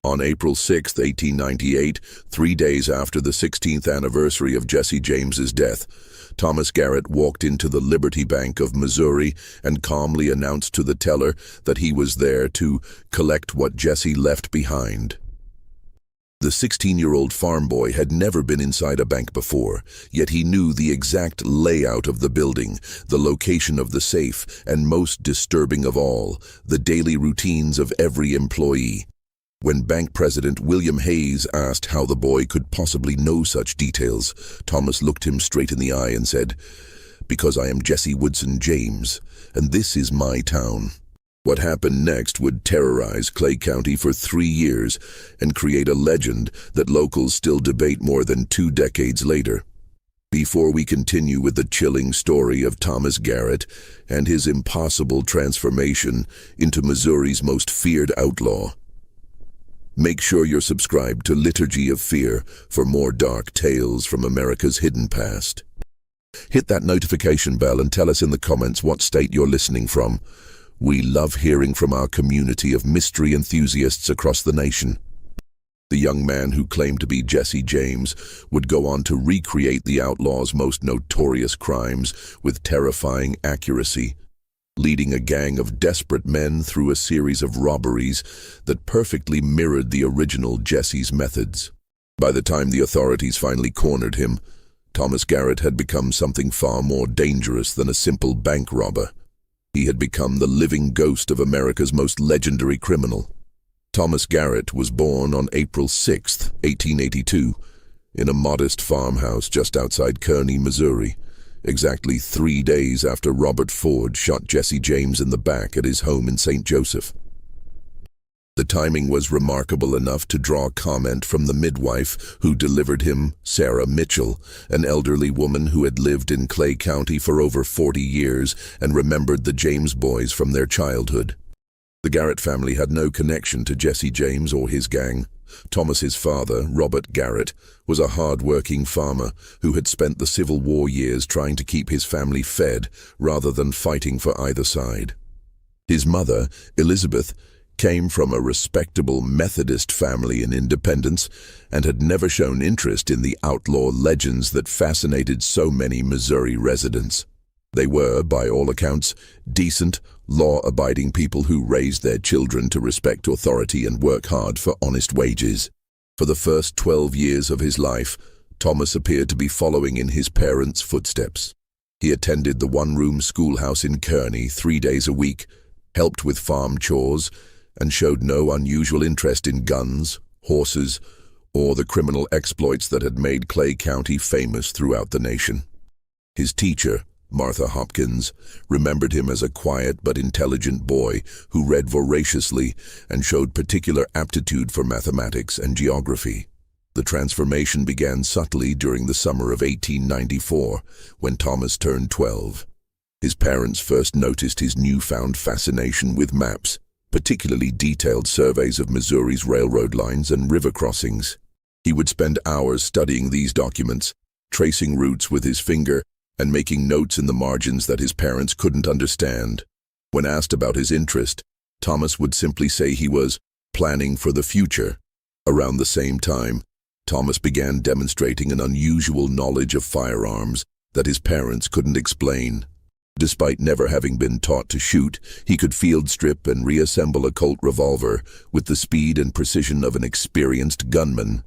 On April 6, 1898, 3 days after the 16th anniversary of Jesse James's death, Thomas Garrett walked into the Liberty Bank of Missouri and calmly announced to the teller that he was there to collect what Jesse left behind. The 16-year-old farm boy had never been inside a bank before, yet he knew the exact layout of the building, the location of the safe, and most disturbing of all, the daily routines of every employee. When Bank President William Hayes asked how the boy could possibly know such details, Thomas looked him straight in the eye and said, "Because I am Jesse Woodson James, and this is my town." What happened next would terrorize Clay County for 3 years and create a legend that locals still debate more than 2 decades later. Before we continue with the chilling story of Thomas Garrett and his impossible transformation into Missouri's most feared outlaw, make sure you're subscribed to Liturgy of Fear for more dark tales from America's hidden past. Hit that notification bell and tell us in the comments what state you're listening from. We love hearing from our community of mystery enthusiasts across the nation. The young man who claimed to be Jesse James would go on to recreate the outlaw's most notorious crimes with terrifying accuracy, leading a gang of desperate men through a series of robberies that perfectly mirrored the original Jesse's methods. By the time the authorities finally cornered him, Thomas Garrett had become something far more dangerous than a simple bank robber. He had become the living ghost of America's most legendary criminal. Thomas Garrett was born on April 6, 1882, in a modest farmhouse just outside Kearney, Missouri, exactly 3 days after Robert Ford shot Jesse James in the back at his home in St. Joseph. The timing was remarkable enough to draw comment from the midwife who delivered him, Sarah Mitchell, an elderly woman who had lived in Clay County for over 40 years and remembered the James boys from their childhood. The Garrett family had no connection to Jesse James or his gang. Thomas's father, Robert Garrett, was a hard-working farmer who had spent the Civil War years trying to keep his family fed rather than fighting for either side. His mother, Elizabeth, came from a respectable Methodist family in Independence and had never shown interest in the outlaw legends that fascinated so many Missouri residents. They were, by all accounts, decent, law-abiding people who raised their children to respect authority and work hard for honest wages. For the first 12 years of his life, Thomas appeared to be following in his parents' footsteps. He attended the one-room schoolhouse in Kearney 3 days a week, helped with farm chores, and showed no unusual interest in guns, horses, or the criminal exploits that had made Clay County famous throughout the nation. His teacher, Martha Hopkins, remembered him as a quiet but intelligent boy who read voraciously and showed particular aptitude for mathematics and geography. The transformation began subtly during the summer of 1894, when Thomas turned 12. His parents first noticed his newfound fascination with maps, particularly detailed surveys of Missouri's railroad lines and river crossings. He would spend hours studying these documents, tracing routes with his finger, and making notes in the margins that his parents couldn't understand. When asked about his interest, Thomas would simply say he was planning for the future. Around the same time, Thomas began demonstrating an unusual knowledge of firearms that his parents couldn't explain. Despite never having been taught to shoot, he could field strip and reassemble a Colt revolver with the speed and precision of an experienced gunman.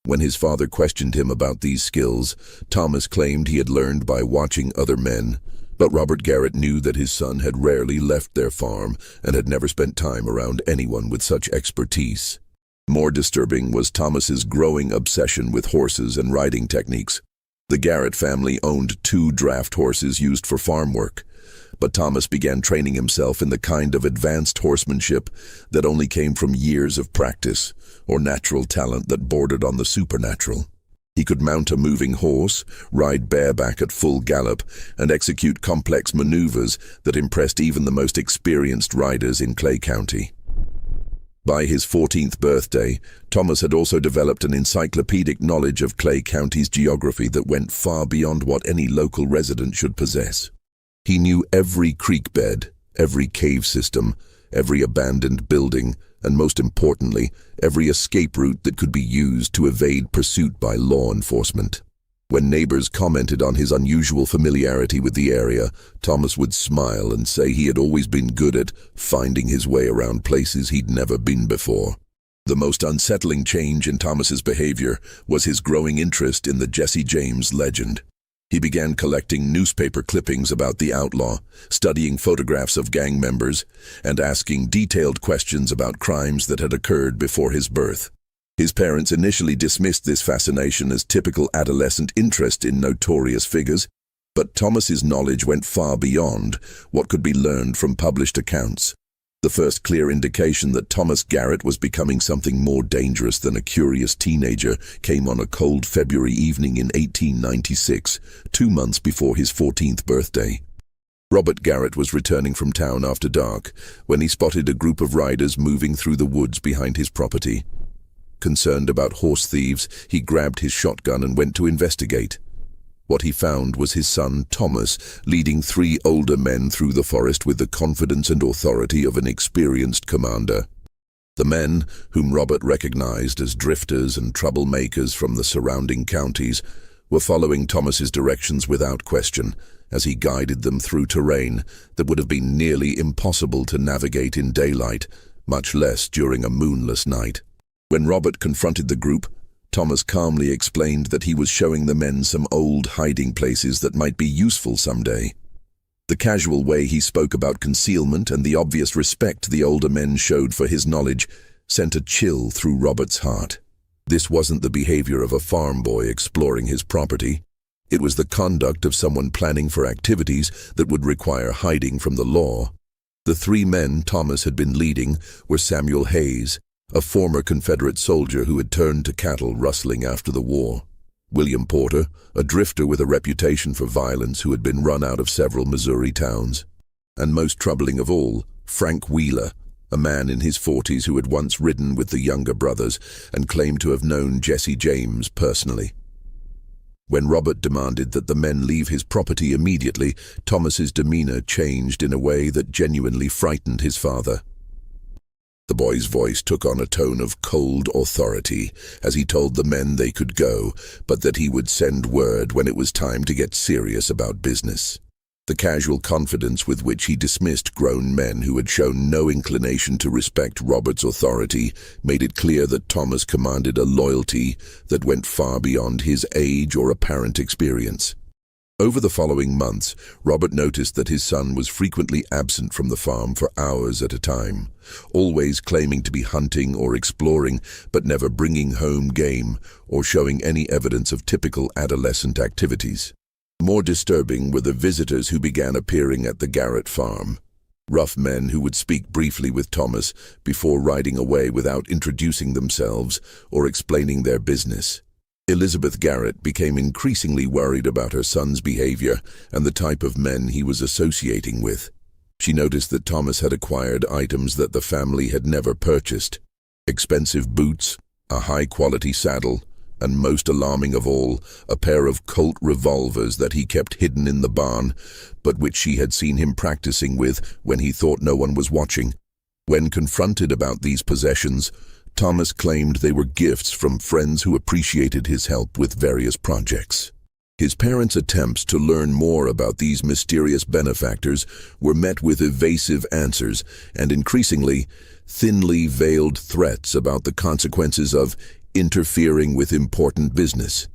When his father questioned him about these skills, Thomas claimed he had learned by watching other men, but Robert Garrett knew that his son had rarely left their farm and had never spent time around anyone with such expertise. More disturbing was Thomas's growing obsession with horses and riding techniques. The Garrett family owned 2 draft horses used for farm work, but Thomas began training himself in the kind of advanced horsemanship that only came from years of practice or natural talent that bordered on the supernatural. He could mount a moving horse, ride bareback at full gallop, and execute complex maneuvers that impressed even the most experienced riders in Clay County. By his 14th birthday, Thomas had also developed an encyclopedic knowledge of Clay County's geography that went far beyond what any local resident should possess. He knew every creek bed, every cave system, every abandoned building, and most importantly, every escape route that could be used to evade pursuit by law enforcement. When neighbors commented on his unusual familiarity with the area, Thomas would smile and say he had always been good at finding his way around places he'd never been before. The most unsettling change in Thomas's behavior was his growing interest in the Jesse James legend. He began collecting newspaper clippings about the outlaw, studying photographs of gang members, and asking detailed questions about crimes that had occurred before his birth. His parents initially dismissed this fascination as typical adolescent interest in notorious figures, but Thomas's knowledge went far beyond what could be learned from published accounts. The first clear indication that Thomas Garrett was becoming something more dangerous than a curious teenager came on a cold February evening in 1896, 2 months before his 14th birthday. Robert Garrett was returning from town after dark when he spotted a group of riders moving through the woods behind his property. Concerned about horse thieves, he grabbed his shotgun and went to investigate. What he found was his son, Thomas, leading 3 older men through the forest with the confidence and authority of an experienced commander. The men, whom Robert recognized as drifters and troublemakers from the surrounding counties, were following Thomas's directions without question, as he guided them through terrain that would have been nearly impossible to navigate in daylight, much less during a moonless night. When Robert confronted the group, Thomas calmly explained that he was showing the men some old hiding places that might be useful someday. The casual way he spoke about concealment and the obvious respect the older men showed for his knowledge sent a chill through Robert's heart. This wasn't the behavior of a farm boy exploring his property. It was the conduct of someone planning for activities that would require hiding from the law. The 3 men Thomas had been leading were Samuel Hayes, a former Confederate soldier who had turned to cattle rustling after the war; William Porter, a drifter with a reputation for violence who had been run out of several Missouri towns; and most troubling of all, Frank Wheeler, a man in his 40s who had once ridden with the younger brothers and claimed to have known Jesse James personally. When Robert demanded that the men leave his property immediately, Thomas's demeanor changed in a way that genuinely frightened his father. The boy's voice took on a tone of cold authority as he told the men they could go, but that he would send word when it was time to get serious about business. The casual confidence with which he dismissed grown men who had shown no inclination to respect Robert's authority made it clear that Thomas commanded a loyalty that went far beyond his age or apparent experience. Over the following months, Robert noticed that his son was frequently absent from the farm for hours at a time, always claiming to be hunting or exploring, but never bringing home game or showing any evidence of typical adolescent activities. More disturbing were the visitors who began appearing at the Garrett farm. Rough men who would speak briefly with Thomas before riding away without introducing themselves or explaining their business. Elizabeth Garrett became increasingly worried about her son's behavior and the type of men he was associating with. She noticed that Thomas had acquired items that the family had never purchased: expensive boots, a high-quality saddle, and most alarming of all, a pair of Colt revolvers that he kept hidden in the barn, but which she had seen him practicing with when he thought no one was watching. When confronted about these possessions, Thomas claimed they were gifts from friends who appreciated his help with various projects. His parents' attempts to learn more about these mysterious benefactors were met with evasive answers and increasingly thinly veiled threats about the consequences of interfering with important business.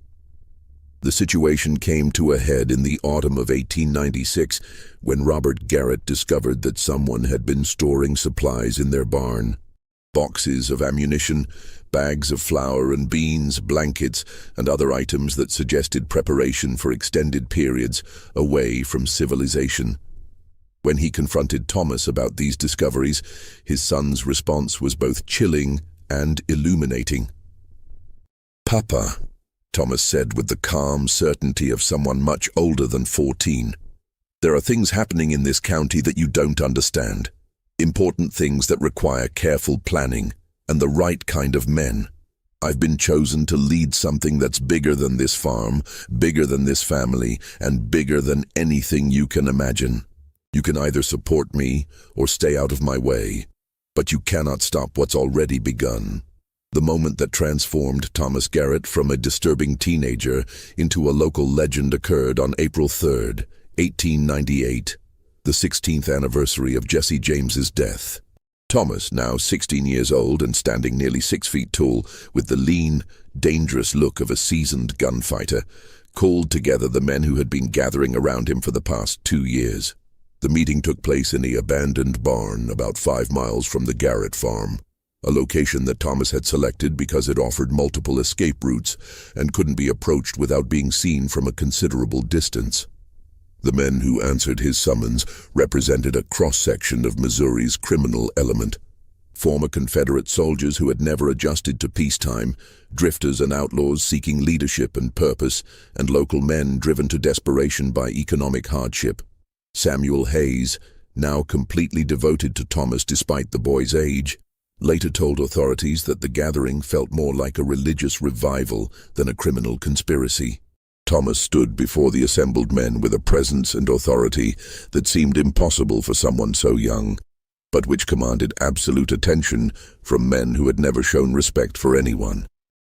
The situation came to a head in the autumn of 1896 when Robert Garrett discovered that someone had been storing supplies in their barn. Boxes of ammunition, bags of flour and beans, blankets, and other items that suggested preparation for extended periods away from civilization. When he confronted Thomas about these discoveries, his son's response was both chilling and illuminating. "Papa," Thomas said with the calm certainty of someone much older than 14, "there are things happening in this county that you don't understand. Important things that require careful planning and the right kind of men. I've been chosen to lead something that's bigger than this farm, bigger than this family, and bigger than anything you can imagine. You can either support me or stay out of my way." But you cannot stop what's already begun. The moment that transformed Thomas Garrett from a disturbing teenager into a local legend occurred on April 3rd, 1898, the 16th anniversary of Jesse James's death. Thomas, now 16 years old and standing nearly 6 feet tall, with the lean, dangerous look of a seasoned gunfighter, called together the men who had been gathering around him for the past 2 years. The meeting took place in the abandoned barn about 5 miles from the Garrett farm, a location that Thomas had selected because it offered multiple escape routes and couldn't be approached without being seen from a considerable distance. The men who answered his summons represented a cross-section of Missouri's criminal element. Former Confederate soldiers who had never adjusted to peacetime, drifters and outlaws seeking leadership and purpose, and local men driven to desperation by economic hardship. Samuel Hayes, now completely devoted to Thomas despite the boy's age, later told authorities that the gathering felt more like a religious revival than a criminal conspiracy. Thomas stood before the assembled men with a presence and authority that seemed impossible for someone so young, but which commanded absolute attention from men who had never shown respect for anyone.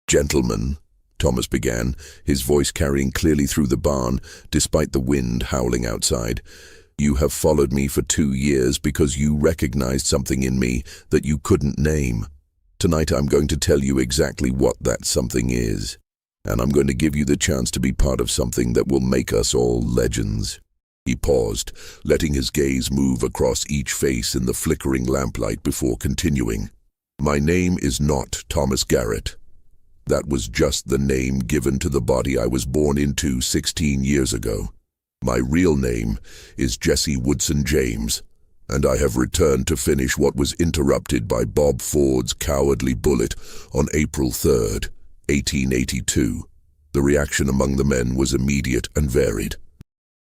"Gentlemen," Thomas began, his voice carrying clearly through the barn despite the wind howling outside, "you have followed me for 2 years because you recognized something in me that you couldn't name. Tonight I'm going to tell you exactly what that something is. And I'm going to give you the chance to be part of something that will make us all legends." He paused, letting his gaze move across each face in the flickering lamplight before continuing. "My name is not Thomas Garrett. That was just the name given to the body I was born into 16 years ago. My real name is Jesse Woodson James, and I have returned to finish what was interrupted by Bob Ford's cowardly bullet on April 3rd, 1882. The reaction among the men was immediate and varied.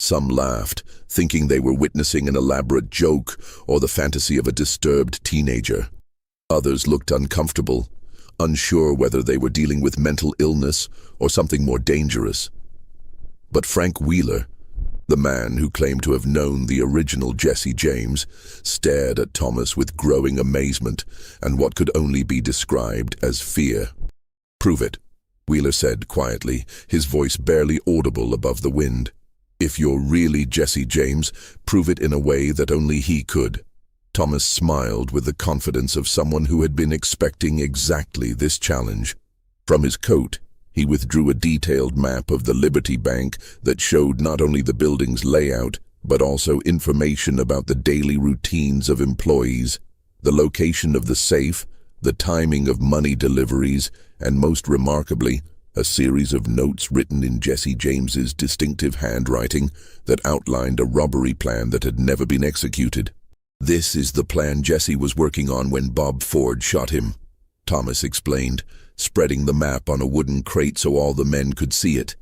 Some laughed, thinking they were witnessing an elaborate joke or the fantasy of a disturbed teenager. Others looked uncomfortable, unsure whether they were dealing with mental illness or something more dangerous. But Frank Wheeler, the man who claimed to have known the original Jesse James, stared at Thomas with growing amazement and what could only be described as fear. "Prove it," Wheeler said quietly, his voice barely audible above the wind. "If you're really Jesse James, prove it in a way that only he could." Thomas smiled with the confidence of someone who had been expecting exactly this challenge. From his coat, he withdrew a detailed map of the Liberty Bank that showed not only the building's layout, but also information about the daily routines of employees, the location of the safe, the timing of money deliveries, and most remarkably, a series of notes written in Jesse James's distinctive handwriting that outlined a robbery plan that had never been executed. "This is the plan Jesse was working on when Bob Ford shot him," Thomas explained, spreading the map on a wooden crate so all the men could see it.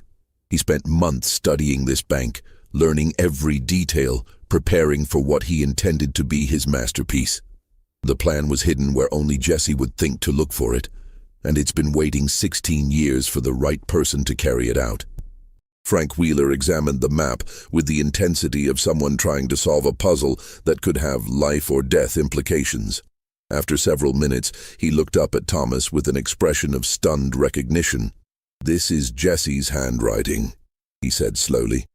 He spent months studying this bank, learning every detail, preparing for what he intended to be his masterpiece. The plan was hidden where only Jesse would think to look for it, and it's been waiting 16 years for the right person to carry it out. Frank Wheeler examined the map with the intensity of someone trying to solve a puzzle that could have life or death implications. After several minutes, he looked up at Thomas with an expression of stunned recognition. "This is Jesse's handwriting," he said slowly.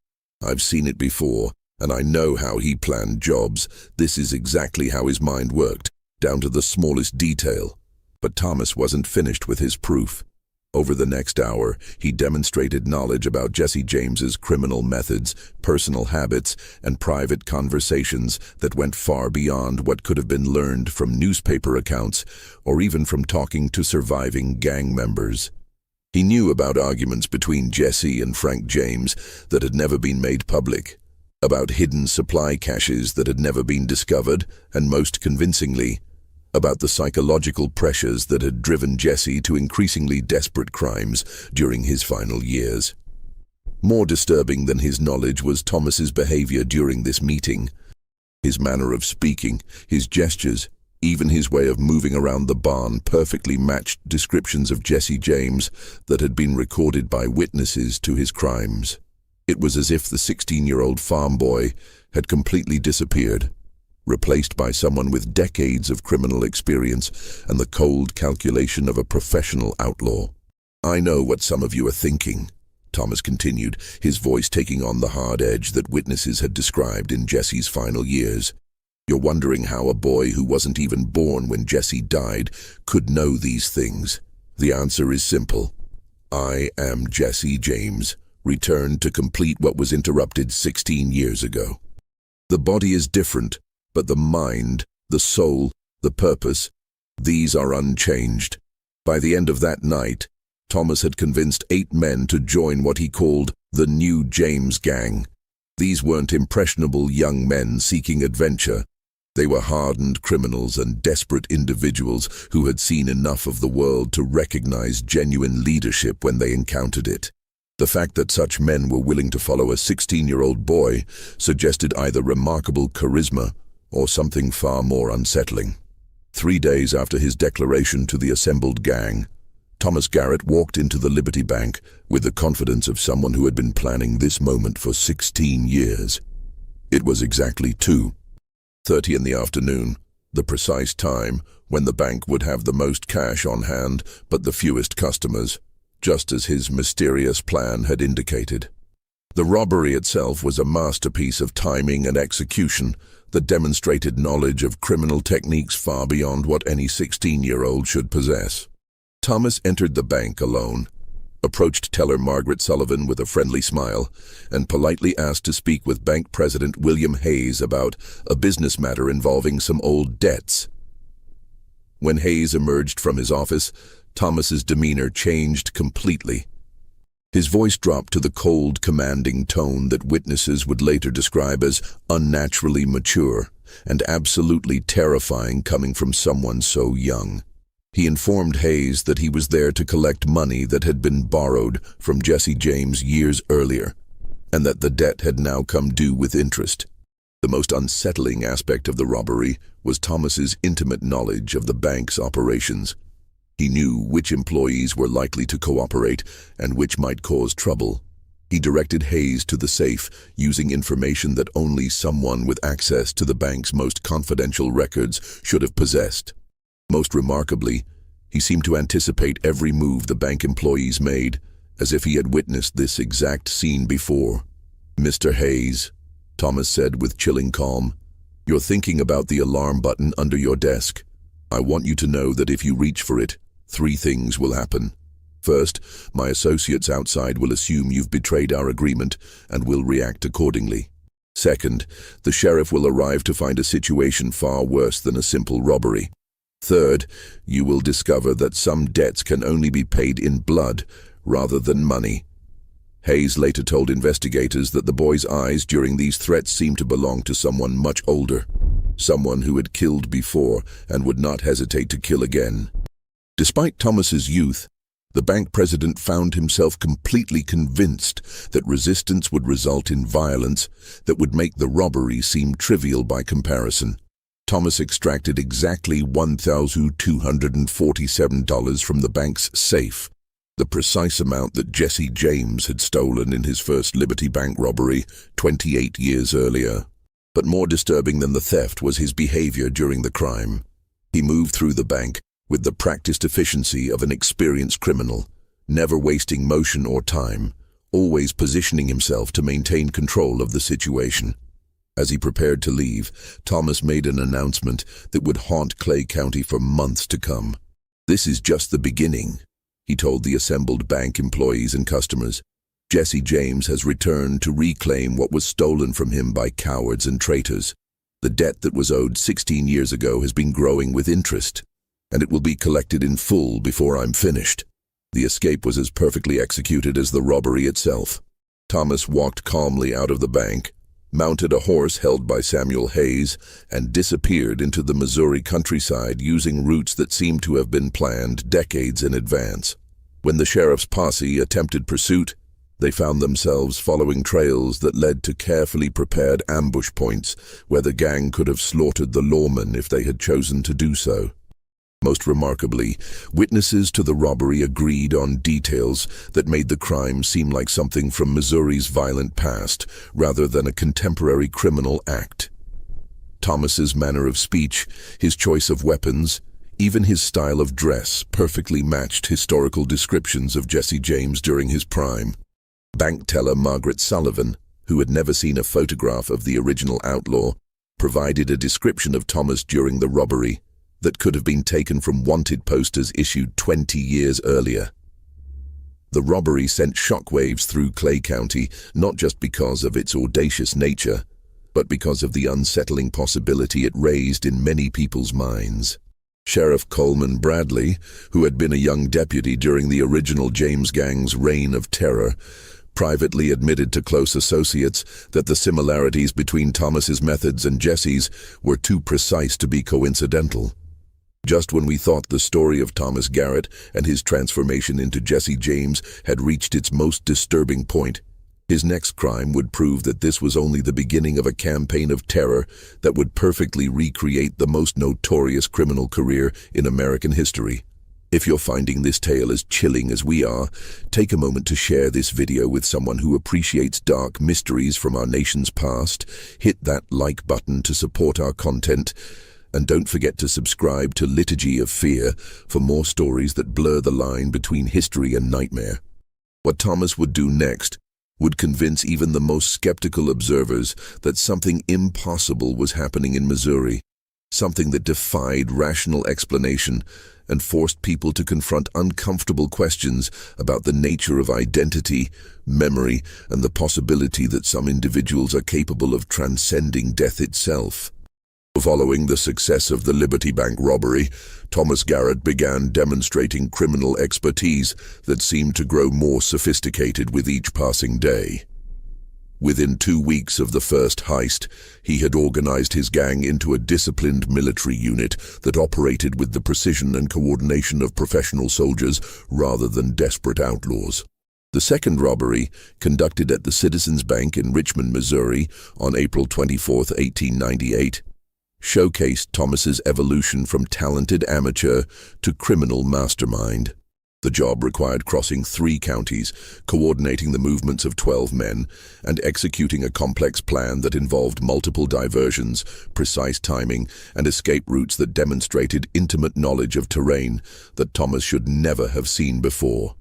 "I've seen it before, and I know how he planned jobs. This is exactly how his mind worked, down to the smallest detail." But Thomas wasn't finished with his proof. Over the next hour, he demonstrated knowledge about Jesse James's criminal methods, personal habits, and private conversations that went far beyond what could have been learned from newspaper accounts or even from talking to surviving gang members. He knew about arguments between Jesse and Frank James that had never been made public, about hidden supply caches that had never been discovered, and most convincingly, about the psychological pressures that had driven Jesse to increasingly desperate crimes during his final years. More disturbing than his knowledge was Thomas's behavior during this meeting. His manner of speaking, his gestures, even his way of moving around the barn perfectly matched descriptions of Jesse James that had been recorded by witnesses to his crimes. It was as if the 16-year-old farm boy had completely disappeared. replaced by someone with decades of criminal experience and the cold calculation of a professional outlaw. "I know what some of you are thinking," Thomas continued, his voice taking on the hard edge that witnesses had described in Jesse's final years. "You're wondering how a boy who wasn't even born when Jesse died could know these things. The answer is simple. I am Jesse James, returned to complete what was interrupted 16 years ago. The body is different, but the mind, the soul, the purpose, these are unchanged." By the end of that night, Thomas had convinced 8 men to join what he called the New James Gang. These weren't impressionable young men seeking adventure. They were hardened criminals and desperate individuals who had seen enough of the world to recognize genuine leadership when they encountered it. The fact that such men were willing to follow a 16-year-old boy suggested either remarkable charisma or something far more unsettling. 3 days after his declaration to the assembled gang, Thomas Garrett walked into the Liberty Bank with the confidence of someone who had been planning this moment for 16 years. It was exactly 2:30 in the afternoon, the precise time when the bank would have the most cash on hand but the fewest customers, just as his mysterious plan had indicated. The robbery itself was a masterpiece of timing and execution that demonstrated knowledge of criminal techniques far beyond what any 16-year-old should possess. Thomas entered the bank alone, approached teller Margaret Sullivan with a friendly smile, and politely asked to speak with Bank President William Hayes about a business matter involving some old debts. When Hayes emerged from his office, Thomas's demeanor changed completely. His voice dropped to the cold, commanding tone that witnesses would later describe as unnaturally mature and absolutely terrifying coming from someone so young. He informed Hayes that he was there to collect money that had been borrowed from Jesse James years earlier, and that the debt had now come due with interest. The most unsettling aspect of the robbery was Thomas's intimate knowledge of the bank's operations. He knew which employees were likely to cooperate and which might cause trouble. He directed Hayes to the safe, using information that only someone with access to the bank's most confidential records should have possessed. Most remarkably, he seemed to anticipate every move the bank employees made, as if he had witnessed this exact scene before. "Mr. Hayes," Thomas said with chilling calm, "you're thinking about the alarm button under your desk. I want you to know that if you reach for it, 3 things will happen. First, my associates outside will assume you've betrayed our agreement and will react accordingly. Second, the sheriff will arrive to find a situation far worse than a simple robbery. Third, you will discover that some debts can only be paid in blood rather than money." Hayes later told investigators that the boy's eyes during these threats seemed to belong to someone much older, someone who had killed before and would not hesitate to kill again. Despite Thomas's youth, the bank president found himself completely convinced that resistance would result in violence that would make the robbery seem trivial by comparison. Thomas extracted exactly $1,247 from the bank's safe, the precise amount that Jesse James had stolen in his first Liberty Bank robbery 28 years earlier. But more disturbing than the theft was his behavior during the crime. He moved through the bank with the practiced efficiency of an experienced criminal, never wasting motion or time, always positioning himself to maintain control of the situation. As he prepared to leave, Thomas made an announcement that would haunt Clay County for months to come. "This is just the beginning," he told the assembled bank employees and customers. "Jesse James has returned to reclaim what was stolen from him by cowards and traitors. The debt that was owed 16 years ago has been growing with interest, and it will be collected in full before I'm finished." The escape was as perfectly executed as the robbery itself. Thomas walked calmly out of the bank, mounted a horse held by Samuel Hayes, and disappeared into the Missouri countryside using routes that seemed to have been planned decades in advance. When the sheriff's posse attempted pursuit, they found themselves following trails that led to carefully prepared ambush points where the gang could have slaughtered the lawmen if they had chosen to do so. Most remarkably, witnesses to the robbery agreed on details that made the crime seem like something from Missouri's violent past rather than a contemporary criminal act. Thomas's manner of speech, his choice of weapons, even his style of dress perfectly matched historical descriptions of Jesse James during his prime. Bank teller Margaret Sullivan, who had never seen a photograph of the original outlaw, provided a description of Thomas during the robbery that could have been taken from wanted posters issued 20 years earlier. The robbery sent shockwaves through Clay County, not just because of its audacious nature, but because of the unsettling possibility it raised in many people's minds. Sheriff Coleman Bradley, who had been a young deputy during the original James Gang's reign of terror, privately admitted to close associates that the similarities between Thomas's methods and Jesse's were too precise to be coincidental. Just when we thought the story of Thomas Garrett and his transformation into Jesse James had reached its most disturbing point, his next crime would prove that this was only the beginning of a campaign of terror that would perfectly recreate the most notorious criminal career in American history. If you're finding this tale as chilling as we are, take a moment to share this video with someone who appreciates dark mysteries from our nation's past, hit that like button to support our content, and don't forget to subscribe to Liturgy of Fear for more stories that blur the line between history and nightmare. What Thomas would do next would convince even the most skeptical observers that something impossible was happening in Missouri, something that defied rational explanation and forced people to confront uncomfortable questions about the nature of identity, memory, and the possibility that some individuals are capable of transcending death itself. Following the success of the Liberty Bank robbery, Thomas Garrett began demonstrating criminal expertise that seemed to grow more sophisticated with each passing day. Within 2 weeks of the first heist, he had organized his gang into a disciplined military unit that operated with the precision and coordination of professional soldiers rather than desperate outlaws. The second robbery, conducted at the Citizens Bank in Richmond, Missouri, on April 24, 1898, showcased Thomas's evolution from talented amateur to criminal mastermind. The job required crossing 3 counties, coordinating the movements of 12 men, and executing a complex plan that involved multiple diversions, precise timing, and escape routes that demonstrated intimate knowledge of terrain that Thomas should never have seen before.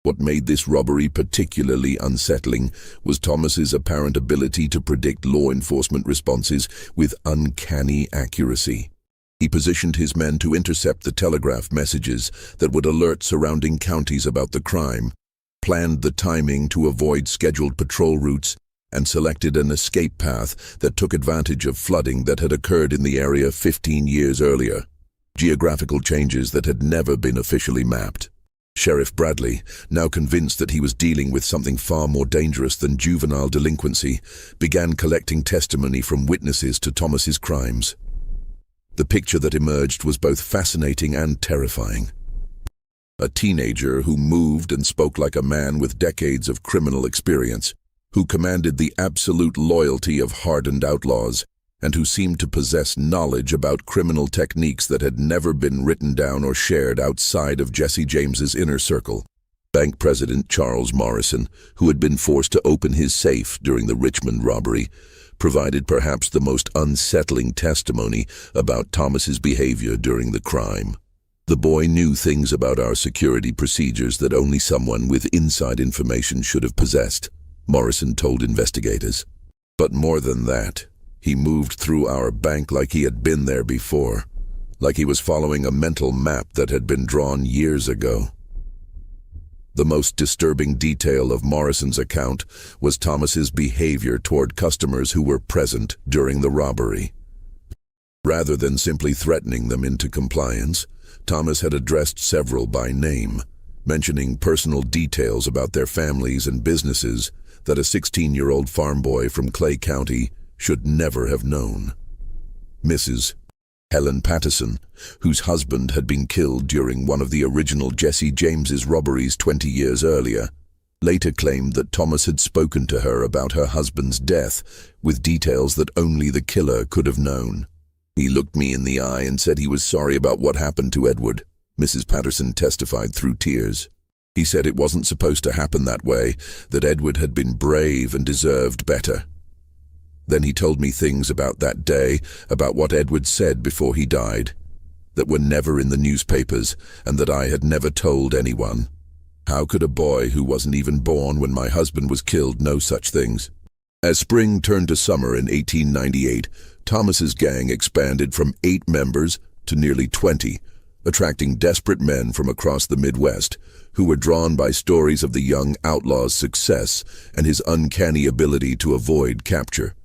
What made this robbery particularly unsettling was Thomas's apparent ability to predict law enforcement responses with uncanny accuracy. He positioned his men to intercept the telegraph messages that would alert surrounding counties about the crime, planned the timing to avoid scheduled patrol routes, and selected an escape path that took advantage of flooding that had occurred in the area 15 years earlier, geographical changes that had never been officially mapped. Sheriff Bradley, now convinced that he was dealing with something far more dangerous than juvenile delinquency, began collecting testimony from witnesses to Thomas's crimes. The picture that emerged was both fascinating and terrifying. A teenager who moved and spoke like a man with decades of criminal experience, who commanded the absolute loyalty of hardened outlaws, and who seemed to possess knowledge about criminal techniques that had never been written down or shared outside of Jesse James's inner circle. Bank President Charles Morrison, who had been forced to open his safe during the Richmond robbery, provided perhaps the most unsettling testimony about Thomas's behavior during the crime. The boy knew things about our security procedures that only someone with inside information should have possessed, Morrison told investigators. But more than that, he moved through our bank like he had been there before, like he was following a mental map that had been drawn years ago. The most disturbing detail of Morrison's account was Thomas's behavior toward customers who were present during the robbery. Rather than simply threatening them into compliance, Thomas had addressed several by name, mentioning personal details about their families and businesses that a 16-year-old farm boy from Clay County should never have known. Mrs. Helen Patterson, whose husband had been killed during one of the original Jesse James's robberies 20 years earlier, later claimed that Thomas had spoken to her about her husband's death with details that only the killer could have known. "He looked me in the eye and said he was sorry about what happened to Edward," Mrs. Patterson testified through tears. "He said it wasn't supposed to happen that way, that Edward had been brave and deserved better." Then he told me things about that day, about what Edward said before he died, that were never in the newspapers and that I had never told anyone. How could a boy who wasn't even born when my husband was killed know such things? As spring turned to summer in 1898, Thomas's gang expanded from 8 members to nearly 20, attracting desperate men from across the Midwest who were drawn by stories of the young outlaw's success and his uncanny ability to avoid capture.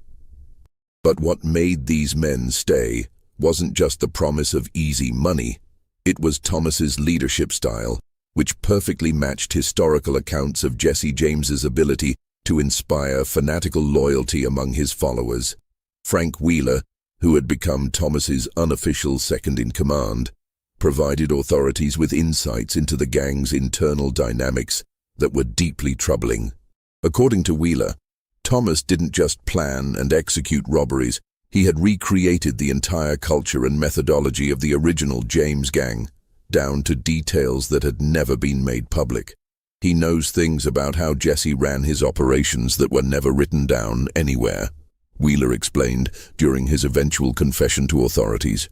But what made these men stay wasn't just the promise of easy money. It was Thomas's leadership style, which perfectly matched historical accounts of Jesse James's ability to inspire fanatical loyalty among his followers. Frank Wheeler, who had become Thomas's unofficial second-in-command, provided authorities with insights into the gang's internal dynamics that were deeply troubling. According to Wheeler, Thomas didn't just plan and execute robberies, he had recreated the entire culture and methodology of the original James gang, down to details that had never been made public. He knows things about how Jesse ran his operations that were never written down anywhere, Wheeler explained during his eventual confession to authorities.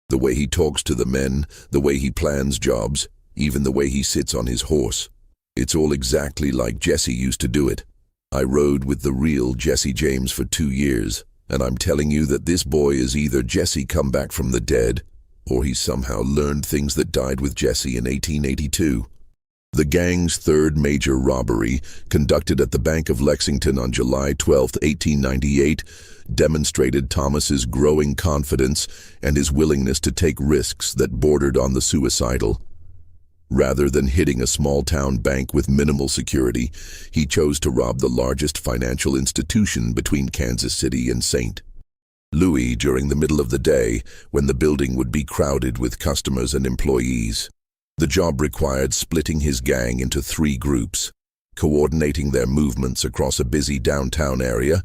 The way he talks to the men, the way he plans jobs, even the way he sits on his horse. It's all exactly like Jesse used to do it. I rode with the real Jesse James for 2 years, and I'm telling you that this boy is either Jesse come back from the dead, or he somehow learned things that died with Jesse in 1882. The gang's third major robbery, conducted at the Bank of Lexington on July 12, 1898, demonstrated Thomas's growing confidence and his willingness to take risks that bordered on the suicidal. Rather than hitting a small-town bank with minimal security, he chose to rob the largest financial institution between Kansas City and St. Louis during the middle of the day, when the building would be crowded with customers and employees. The job required splitting his gang into 3 groups, coordinating their movements across a busy downtown area,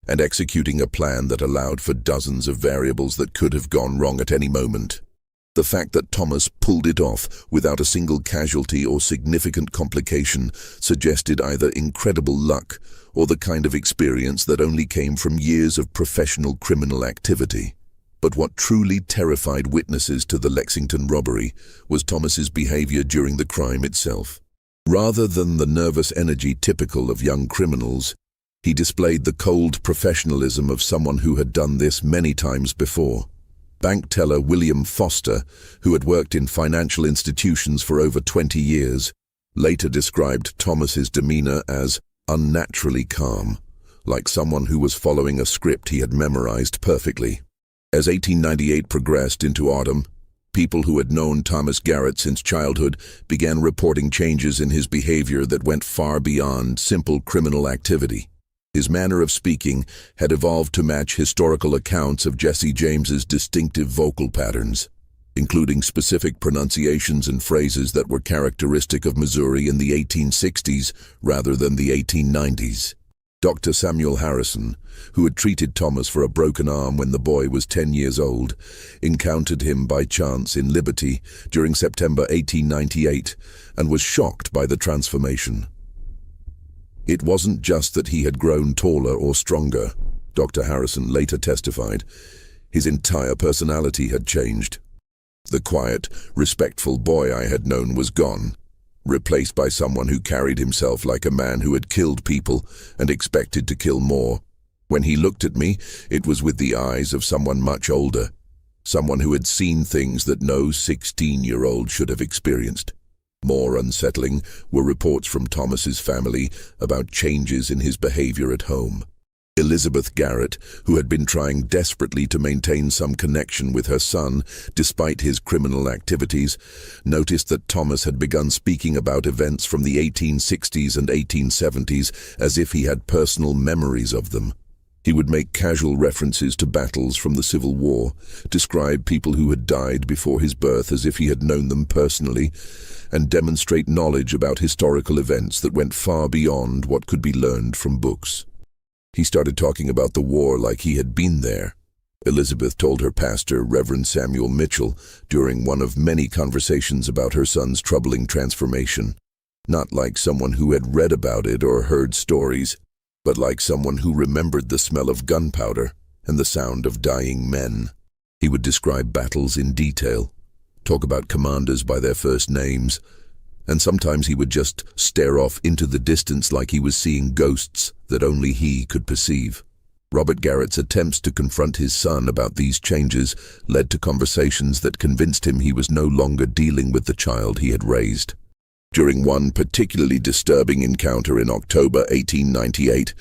and executing a plan that allowed for dozens of variables that could have gone wrong at any moment. The fact that Thomas pulled it off without a single casualty or significant complication suggested either incredible luck or the kind of experience that only came from years of professional criminal activity. But what truly terrified witnesses to the Lexington robbery was Thomas's behavior during the crime itself. Rather than the nervous energy typical of young criminals, he displayed the cold professionalism of someone who had done this many times before. Bank teller William Foster, who had worked in financial institutions for over 20 years, later described Thomas's demeanor as unnaturally calm, like someone who was following a script he had memorized perfectly. As 1898 progressed into autumn, people who had known Thomas Garrett since childhood began reporting changes in his behavior that went far beyond simple criminal activity. His manner of speaking had evolved to match historical accounts of Jesse James's distinctive vocal patterns, including specific pronunciations and phrases that were characteristic of Missouri in the 1860s rather than the 1890s. Dr. Samuel Harrison, who had treated Thomas for a broken arm when the boy was 10 years old, encountered him by chance in Liberty during September 1898 and was shocked by the transformation. It wasn't just that he had grown taller or stronger, Dr. Harrison later testified. His entire personality had changed. The quiet, respectful boy I had known was gone, replaced by someone who carried himself like a man who had killed people and expected to kill more. When he looked at me, it was with the eyes of someone much older, someone who had seen things that no 16-year-old should have experienced. More unsettling were reports from Thomas's family about changes in his behavior at home. Elizabeth Garrett, who had been trying desperately to maintain some connection with her son despite his criminal activities, noticed that Thomas had begun speaking about events from the 1860s and 1870s as if he had personal memories of them. He would make casual references to battles from the Civil War, describe people who had died before his birth as if he had known them personally, and demonstrate knowledge about historical events that went far beyond what could be learned from books. He started talking about the war like he had been there, Elizabeth told her pastor, Reverend Samuel Mitchell, during one of many conversations about her son's troubling transformation. Not like someone who had read about it or heard stories. but like someone who remembered the smell of gunpowder and the sound of dying men. He would describe battles in detail, talk about commanders by their first names, and sometimes he would just stare off into the distance like he was seeing ghosts that only he could perceive. Robert Garrett's attempts to confront his son about these changes led to conversations that convinced him he was no longer dealing with the child he had raised. During one particularly disturbing encounter in October 1898,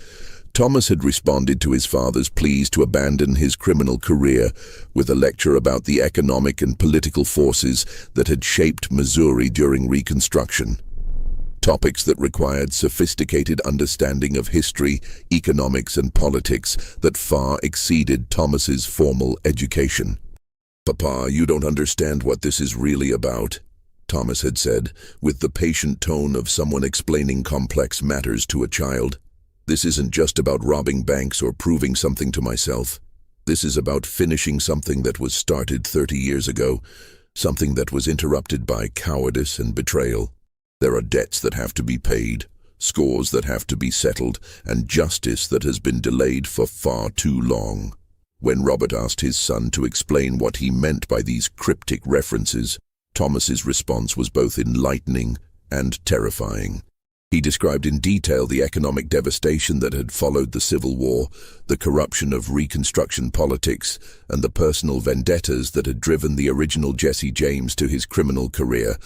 Thomas had responded to his father's pleas to abandon his criminal career with a lecture about the economic and political forces that had shaped Missouri during Reconstruction. Topics that required sophisticated understanding of history, economics, and politics that far exceeded Thomas's formal education. "Papa, you don't understand what this is really about," Thomas had said, with the patient tone of someone explaining complex matters to a child. "This isn't just about robbing banks or proving something to myself. This is about finishing something that was started 30 years ago, something that was interrupted by cowardice and betrayal. There are debts that have to be paid, scores that have to be settled, and justice that has been delayed for far too long." When Robert asked his son to explain what he meant by these cryptic references, Thomas's response was both enlightening and terrifying. He described in detail the economic devastation that had followed the Civil War, the corruption of Reconstruction politics, and the personal vendettas that had driven the original Jesse James to his criminal career.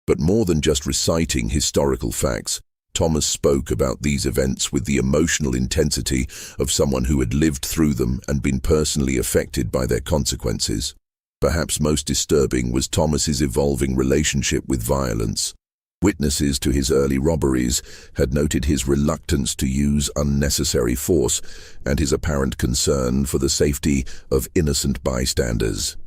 But more than just reciting historical facts, Thomas spoke about these events with the emotional intensity of someone who had lived through them and been personally affected by their consequences. Perhaps most disturbing was Thomas's evolving relationship with violence. Witnesses to his early robberies had noted his reluctance to use unnecessary force and his apparent concern for the safety of innocent bystanders.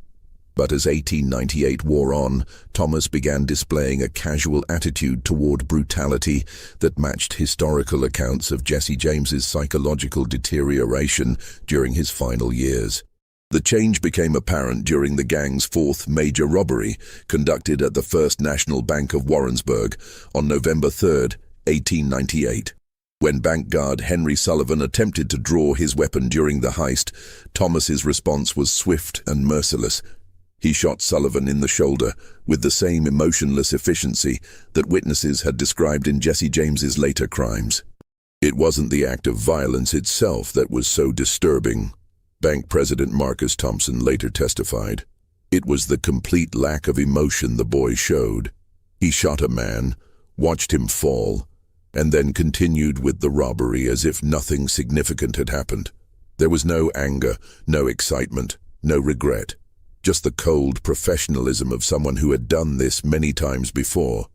But as 1898 wore on, Thomas began displaying a casual attitude toward brutality that matched historical accounts of Jesse James's psychological deterioration during his final years. The change became apparent during the gang's fourth major robbery, conducted at the First National Bank of Warrensburg on November 3, 1898. When bank guard Henry Sullivan attempted to draw his weapon during the heist, Thomas's response was swift and merciless. He shot Sullivan in the shoulder with the same emotionless efficiency that witnesses had described in Jesse James's later crimes. It wasn't the act of violence itself that was so disturbing, Bank President Marcus Thompson later testified. It was the complete lack of emotion the boy showed. He shot a man, watched him fall, and then continued with the robbery as if nothing significant had happened. There was no anger, no excitement, no regret. Just the cold professionalism of someone who had done this many times before.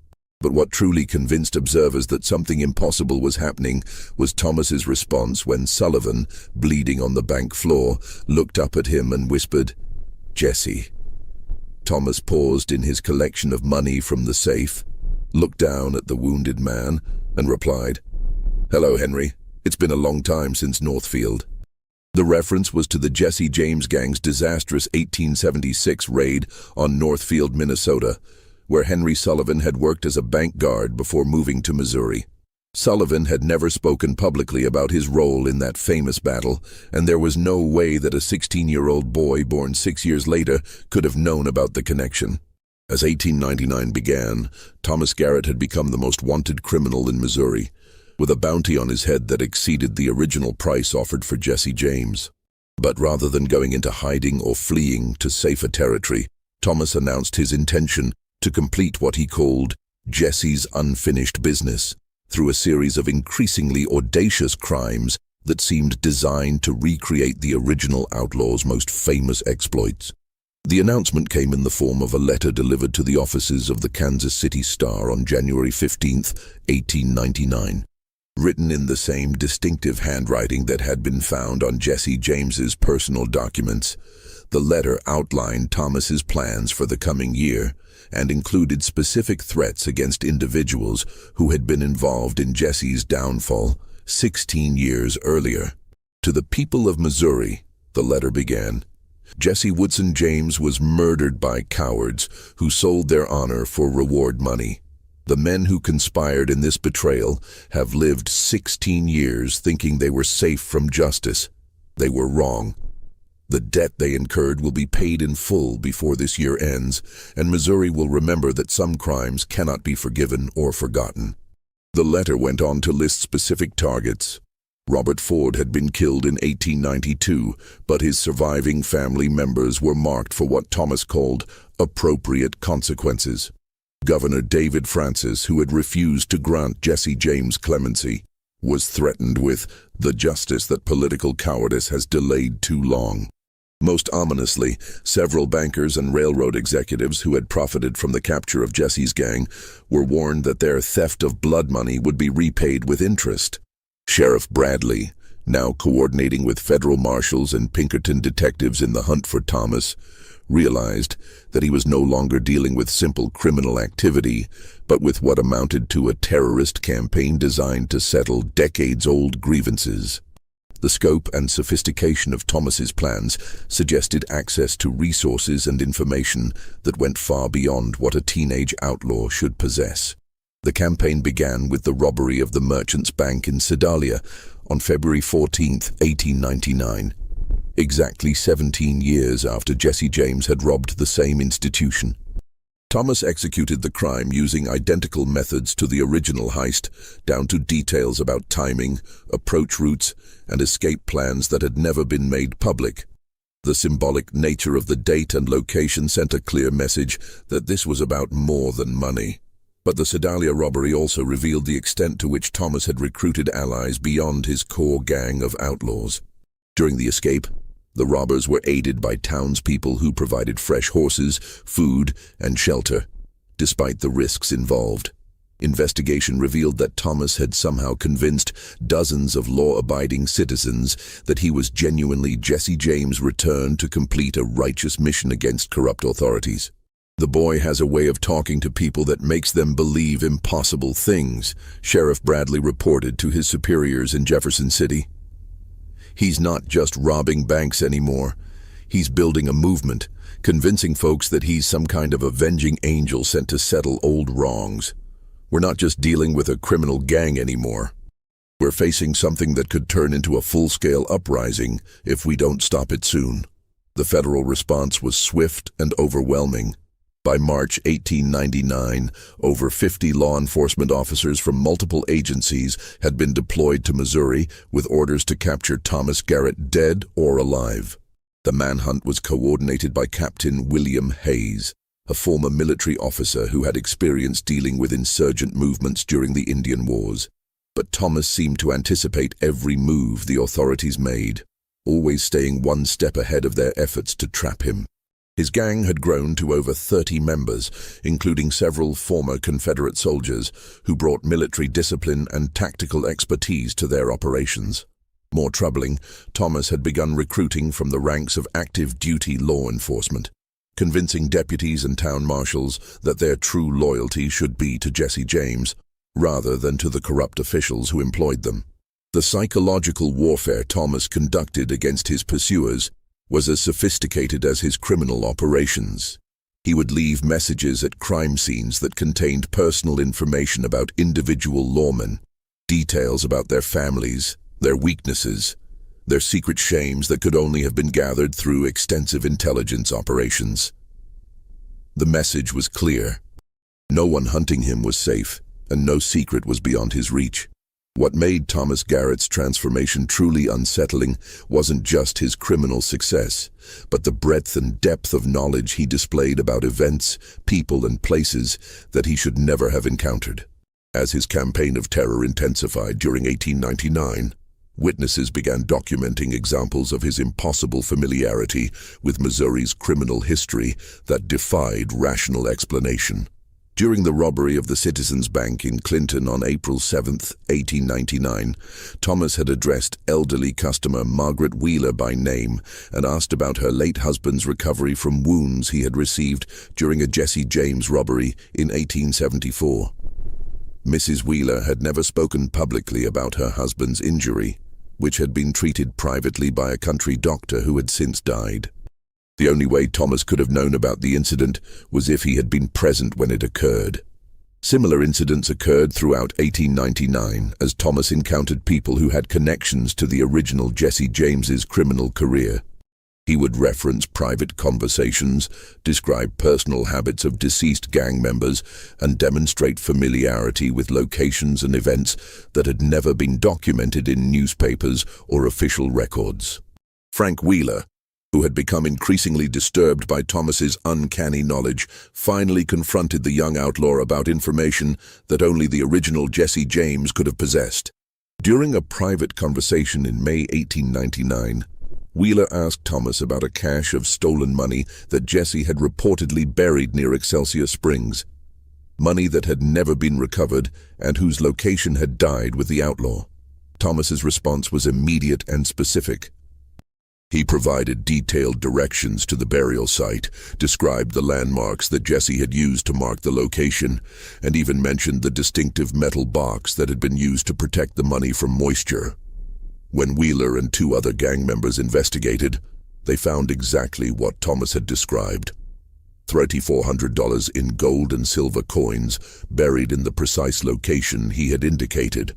But what truly convinced observers that something impossible was happening was Thomas's response when Sullivan, bleeding on the bank floor, looked up at him and whispered, "Jesse." Thomas paused in his collection of money from the safe, looked down at the wounded man, and replied, "Hello, Henry. It's been a long time since Northfield." The reference was to the Jesse James gang's disastrous 1876 raid on Northfield, Minnesota, where Henry Sullivan had worked as a bank guard before moving to Missouri. Sullivan had never spoken publicly about his role in that famous battle, and there was no way that a 16-year-old boy born 6 years later could have known about the connection. As 1899 began, Thomas Garrett had become the most wanted criminal in Missouri, with a bounty on his head that exceeded the original price offered for Jesse James. But rather than going into hiding or fleeing to safer territory, Thomas announced his intention to complete what he called Jesse's unfinished business through a series of increasingly audacious crimes that seemed designed to recreate the original outlaw's most famous exploits. The announcement came in the form of a letter delivered to the offices of the Kansas City Star on January 15, 1899. Written in the same distinctive handwriting that had been found on Jesse James's personal documents, the letter outlined Thomas's plans for the coming year and included specific threats against individuals who had been involved in Jesse's downfall 16 years earlier. To the people of Missouri, the letter began, Jesse James was murdered by cowards who sold their honor for reward money. The men who conspired in this betrayal have lived 16 years thinking they were safe from justice. They were wrong. The debt they incurred will be paid in full before this year ends, and Missouri will remember that some crimes cannot be forgiven or forgotten. The letter went on to list specific targets. Robert Ford had been killed in 1892, but his surviving family members were marked for what Thomas called appropriate consequences. Governor David Francis, who had refused to grant Jesse James clemency, was threatened with the justice that political cowardice has delayed too long. Most ominously, several bankers and railroad executives who had profited from the capture of Jesse's gang were warned that their theft of blood money would be repaid with interest. Sheriff Bradley, now coordinating with federal marshals and Pinkerton detectives in the hunt for Thomas, realized that he was no longer dealing with simple criminal activity, but with what amounted to a terrorist campaign designed to settle decades-old grievances. The scope and sophistication of Thomas's plans suggested access to resources and information that went far beyond what a teenage outlaw should possess. The campaign began with the robbery of the Merchants' Bank in Sedalia on February 14, 1899, exactly 17 years after Jesse James had robbed the same institution. Thomas executed the crime using identical methods to the original heist, down to details about timing, approach routes, and escape plans that had never been made public. The symbolic nature of the date and location sent a clear message that this was about more than money. But the Sedalia robbery also revealed the extent to which Thomas had recruited allies beyond his core gang of outlaws. During the escape, the robbers were aided by townspeople who provided fresh horses, food, and shelter, despite the risks involved. Investigation revealed that Thomas had somehow convinced dozens of law-abiding citizens that he was genuinely Jesse James' return to complete a righteous mission against corrupt authorities. "The boy has a way of talking to people that makes them believe impossible things," Sheriff Bradley reported to his superiors in Jefferson City. "He's not just robbing banks anymore. He's building a movement, convincing folks that he's some kind of avenging angel sent to settle old wrongs. We're not just dealing with a criminal gang anymore. We're facing something that could turn into a full-scale uprising if we don't stop it soon." The federal response was swift and overwhelming. By March 1899, over 50 law enforcement officers from multiple agencies had been deployed to Missouri with orders to capture Thomas Garrett dead or alive. The manhunt was coordinated by Captain William Hayes, a former military officer who had experience dealing with insurgent movements during the Indian Wars. But Thomas seemed to anticipate every move the authorities made, always staying one step ahead of their efforts to trap him. His gang had grown to over 30 members, including several former Confederate soldiers who brought military discipline and tactical expertise to their operations. More troubling, Thomas had begun recruiting from the ranks of active duty law enforcement, convincing deputies and town marshals that their true loyalty should be to Jesse James, rather than to the corrupt officials who employed them. The psychological warfare Thomas conducted against his pursuers was as sophisticated as his criminal operations. He would leave messages at crime scenes that contained personal information about individual lawmen, details about their families, their weaknesses, their secret shames that could only have been gathered through extensive intelligence operations. The message was clear. No one hunting him was safe, and no secret was beyond his reach. What made Thomas Garrett's transformation truly unsettling wasn't just his criminal success, but the breadth and depth of knowledge he displayed about events, people, and places that he should never have encountered. As his campaign of terror intensified during 1899, witnesses began documenting examples of his impossible familiarity with Missouri's criminal history that defied rational explanation. During the robbery of the Citizens Bank in Clinton on April 7, 1899, Thomas had addressed elderly customer Margaret Wheeler by name and asked about her late husband's recovery from wounds he had received during a Jesse James robbery in 1874. Mrs. Wheeler had never spoken publicly about her husband's injury, which had been treated privately by a country doctor who had since died. The only way Thomas could have known about the incident was if he had been present when it occurred. Similar incidents occurred throughout 1899 as Thomas encountered people who had connections to the original Jesse James's criminal career. He would reference private conversations, describe personal habits of deceased gang members, and demonstrate familiarity with locations and events that had never been documented in newspapers or official records. Frank Wheeler, who had become increasingly disturbed by Thomas's uncanny knowledge, finally confronted the young outlaw about information that only the original Jesse James could have possessed. During a private conversation in May 1899, Wheeler asked Thomas about a cache of stolen money that Jesse had reportedly buried near Excelsior Springs, money that had never been recovered and whose location had died with the outlaw. Thomas's response was immediate and specific. He provided detailed directions to the burial site, described the landmarks that Jesse had used to mark the location, and even mentioned the distinctive metal box that had been used to protect the money from moisture. When Wheeler and two other gang members investigated, they found exactly what Thomas had described. $3,400 in gold and silver coins buried in the precise location he had indicated.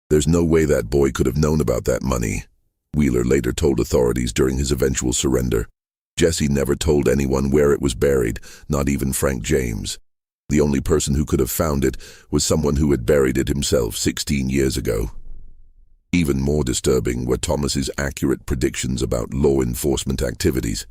"There's no way that boy could have known about that money," Wheeler later told authorities during his eventual surrender. "Jesse never told anyone where it was buried, not even Frank James. The only person who could have found it was someone who had buried it himself 16 years ago." Even more disturbing were Thomas's accurate predictions about law enforcement activities.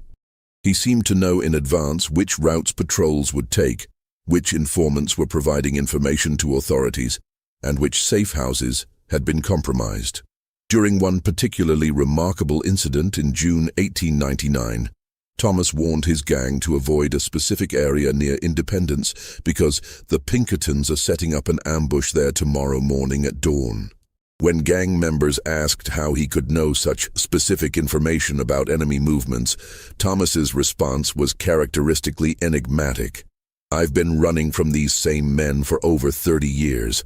He seemed to know in advance which routes patrols would take, which informants were providing information to authorities, and which safe houses had been compromised. During one particularly remarkable incident in June 1899, Thomas warned his gang to avoid a specific area near Independence because the Pinkertons are setting up an ambush there tomorrow morning at dawn. When gang members asked how he could know such specific information about enemy movements, Thomas's response was characteristically enigmatic. "I've been running from these same men for over 30 years.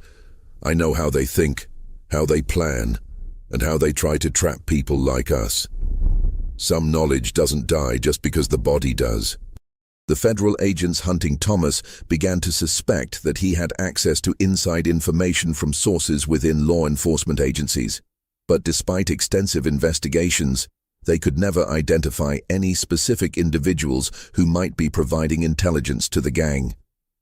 I know how they think, how they plan, and how they try to trap people like us. Some knowledge doesn't die just because the body does." The federal agents hunting Thomas began to suspect that he had access to inside information from sources within law enforcement agencies. But despite extensive investigations, they could never identify any specific individuals who might be providing intelligence to the gang.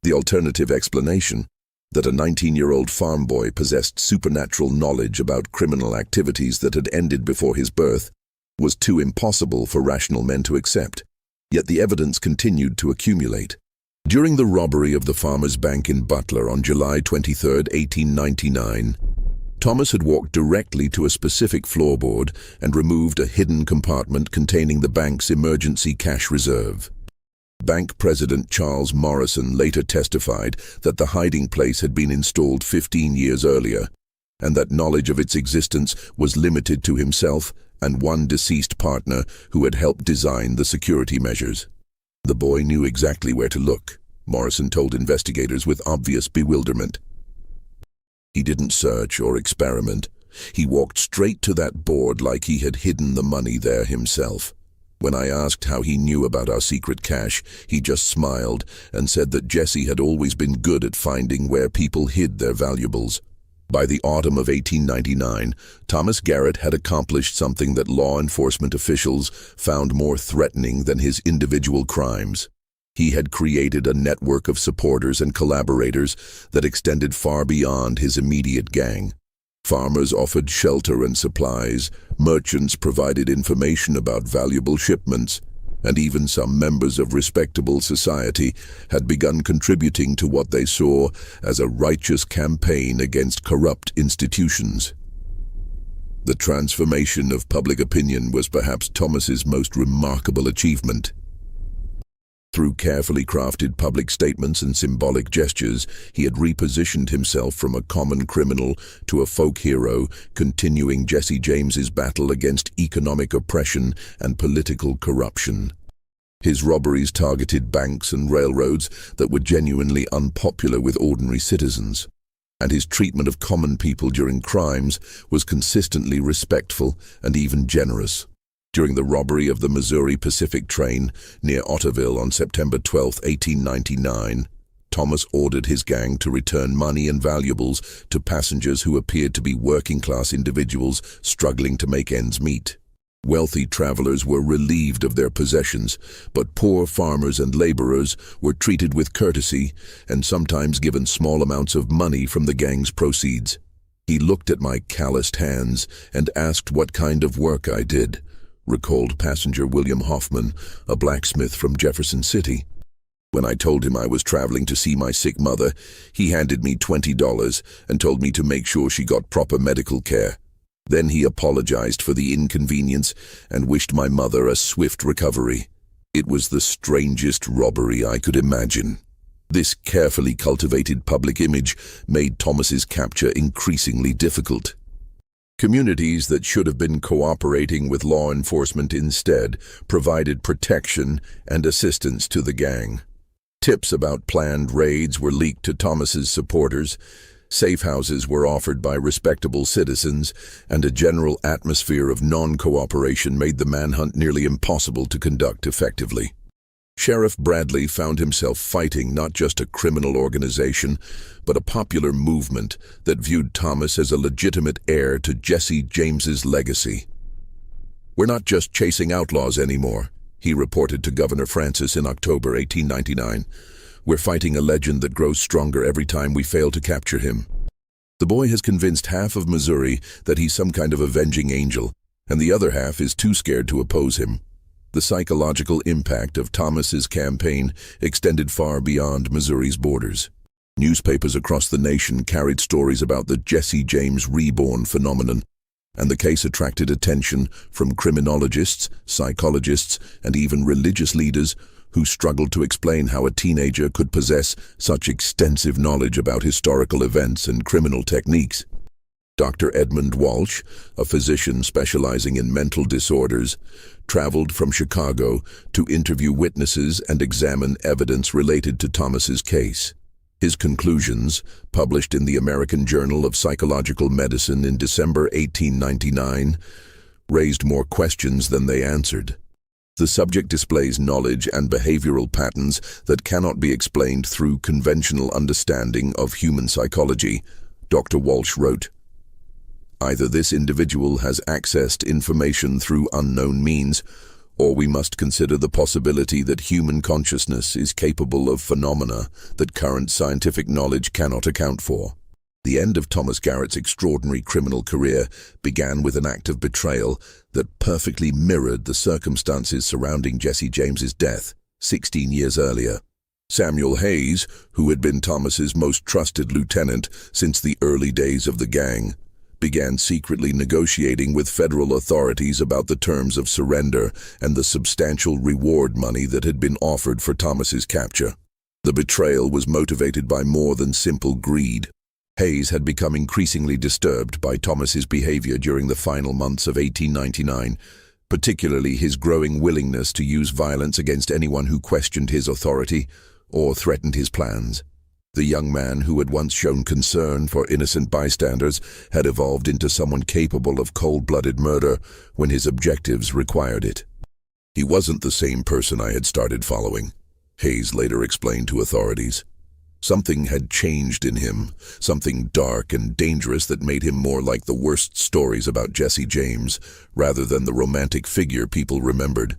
The alternative explanation, that a 19-year-old farm boy possessed supernatural knowledge about criminal activities that had ended before his birth, was too impossible for rational men to accept. Yet the evidence continued to accumulate. During the robbery of the Farmers' Bank in Butler on July 23, 1899, Thomas had walked directly to a specific floorboard and removed a hidden compartment containing the bank's emergency cash reserve. Bank President Charles Morrison later testified that the hiding place had been installed 15 years earlier, and that knowledge of its existence was limited to himself and one deceased partner who had helped design the security measures. "The boy knew exactly where to look," Morrison told investigators with obvious bewilderment. "He didn't search or experiment. He walked straight to that board like he had hidden the money there himself. When I asked how he knew about our secret cache, he just smiled and said that Jesse had always been good at finding where people hid their valuables." By the autumn of 1899, Thomas Garrett had accomplished something that law enforcement officials found more threatening than his individual crimes. He had created a network of supporters and collaborators that extended far beyond his immediate gang. Farmers offered shelter and supplies, merchants provided information about valuable shipments, and even some members of respectable society had begun contributing to what they saw as a righteous campaign against corrupt institutions. The transformation of public opinion was perhaps Thomas's most remarkable achievement. Through carefully crafted public statements and symbolic gestures, he had repositioned himself from a common criminal to a folk hero, continuing Jesse James's battle against economic oppression and political corruption. His robberies targeted banks and railroads that were genuinely unpopular with ordinary citizens, and his treatment of common people during crimes was consistently respectful and even generous. During the robbery of the Missouri Pacific train near Otterville on September 12, 1899, Thomas ordered his gang to return money and valuables to passengers who appeared to be working-class individuals struggling to make ends meet. Wealthy travelers were relieved of their possessions, but poor farmers and laborers were treated with courtesy and sometimes given small amounts of money from the gang's proceeds. He looked at my calloused hands and asked what kind of work I did, recalled passenger William Hoffman, a blacksmith from Jefferson City. When I told him I was traveling to see my sick mother, he handed me $20 and told me to make sure she got proper medical care. Then he apologized for the inconvenience and wished my mother a swift recovery. It was the strangest robbery I could imagine. This carefully cultivated public image made Thomas's capture increasingly difficult. Communities that should have been cooperating with law enforcement instead provided protection and assistance to the gang. Tips about planned raids were leaked to Thomas's supporters, safe houses were offered by respectable citizens, and a general atmosphere of non-cooperation made the manhunt nearly impossible to conduct effectively. Sheriff Bradley found himself fighting not just a criminal organization, but a popular movement that viewed Thomas as a legitimate heir to Jesse James's legacy. "We're not just chasing outlaws anymore," he reported to Governor Francis in October 1899. "We're fighting a legend that grows stronger every time we fail to capture him." The boy has convinced half of Missouri that he's some kind of avenging angel, and the other half is too scared to oppose him. The psychological impact of Thomas's campaign extended far beyond Missouri's borders. Newspapers across the nation carried stories about the Jesse James reborn phenomenon, and the case attracted attention from criminologists, psychologists, and even religious leaders who struggled to explain how a teenager could possess such extensive knowledge about historical events and criminal techniques. Dr. Edmund Walsh, a physician specializing in mental disorders, traveled from Chicago to interview witnesses and examine evidence related to Thomas's case. His conclusions, published in the American Journal of Psychological Medicine in December 1899, raised more questions than they answered. The subject displays knowledge and behavioral patterns that cannot be explained through conventional understanding of human psychology, Dr. Walsh wrote. Either this individual has accessed information through unknown means, or we must consider the possibility that human consciousness is capable of phenomena that current scientific knowledge cannot account for. The end of Thomas Garrett's extraordinary criminal career began with an act of betrayal that perfectly mirrored the circumstances surrounding Jesse James's death 16 years earlier. Samuel Hayes, who had been Thomas's most trusted lieutenant since the early days of the gang, began secretly negotiating with federal authorities about the terms of surrender and the substantial reward money that had been offered for Thomas's capture. The betrayal was motivated by more than simple greed. Hayes had become increasingly disturbed by Thomas's behavior during the final months of 1899, particularly his growing willingness to use violence against anyone who questioned his authority or threatened his plans. The young man who had once shown concern for innocent bystanders had evolved into someone capable of cold-blooded murder when his objectives required it. He wasn't the same person I had started following, Hayes later explained to authorities. Something had changed in him, something dark and dangerous that made him more like the worst stories about Jesse James, rather than the romantic figure people remembered.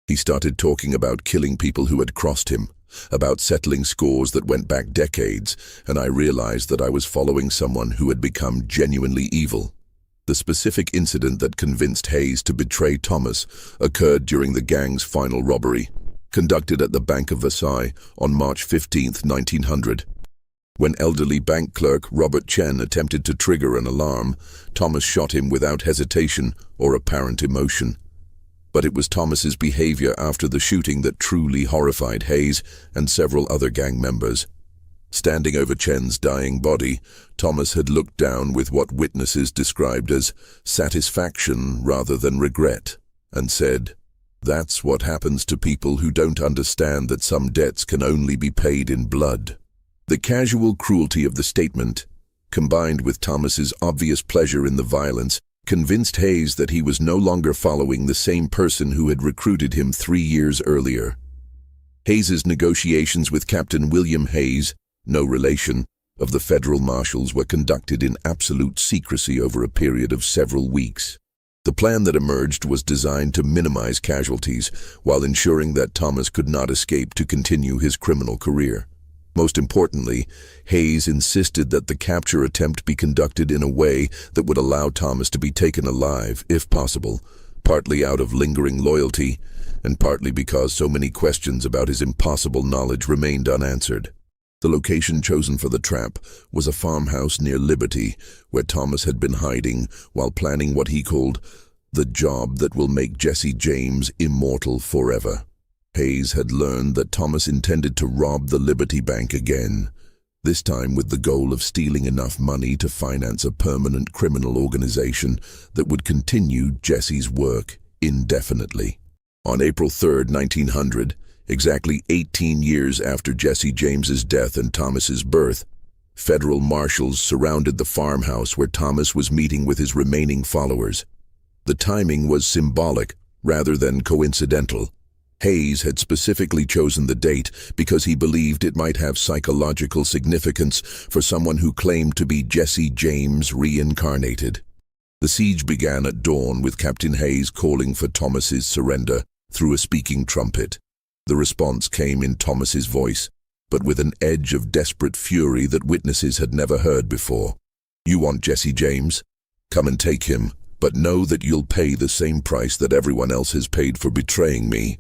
He started talking about killing people who had crossed him, about settling scores that went back decades, and I realized that I was following someone who had become genuinely evil. The specific incident that convinced Hayes to betray Thomas occurred during the gang's final robbery, conducted at the Bank of Versailles on March 15, 1900. When elderly bank clerk Robert Chen attempted to trigger an alarm, Thomas shot him without hesitation or apparent emotion. But it was Thomas's behavior after the shooting that truly horrified Hayes and several other gang members. Standing over Chen's dying body, Thomas had looked down with what witnesses described as satisfaction rather than regret, and said, "That's what happens to people who don't understand that some debts can only be paid in blood." The casual cruelty of the statement, combined with Thomas's obvious pleasure in the violence, convinced Hayes that he was no longer following the same person who had recruited him 3 years earlier. Hayes's negotiations with Captain William Hayes, no relation, of the federal marshals were conducted in absolute secrecy over a period of several weeks. The plan that emerged was designed to minimize casualties while ensuring that Thomas could not escape to continue his criminal career. Most importantly, Hayes insisted that the capture attempt be conducted in a way that would allow Thomas to be taken alive, if possible, partly out of lingering loyalty, and partly because so many questions about his impossible knowledge remained unanswered. The location chosen for the trap was a farmhouse near Liberty, where Thomas had been hiding while planning what he called the job that will make Jesse James immortal forever. Hayes had learned that Thomas intended to rob the Liberty Bank again, this time with the goal of stealing enough money to finance a permanent criminal organization that would continue Jesse's work indefinitely. On April 3, 1900, exactly 18 years after Jesse James's death and Thomas's birth, federal marshals surrounded the farmhouse where Thomas was meeting with his remaining followers. The timing was symbolic rather than coincidental. Hayes had specifically chosen the date because he believed it might have psychological significance for someone who claimed to be Jesse James reincarnated. The siege began at dawn with Captain Hayes calling for Thomas's surrender through a speaking trumpet. The response came in Thomas's voice, but with an edge of desperate fury that witnesses had never heard before. "You want Jesse James? Come and take him, but know that you'll pay the same price that everyone else has paid for betraying me."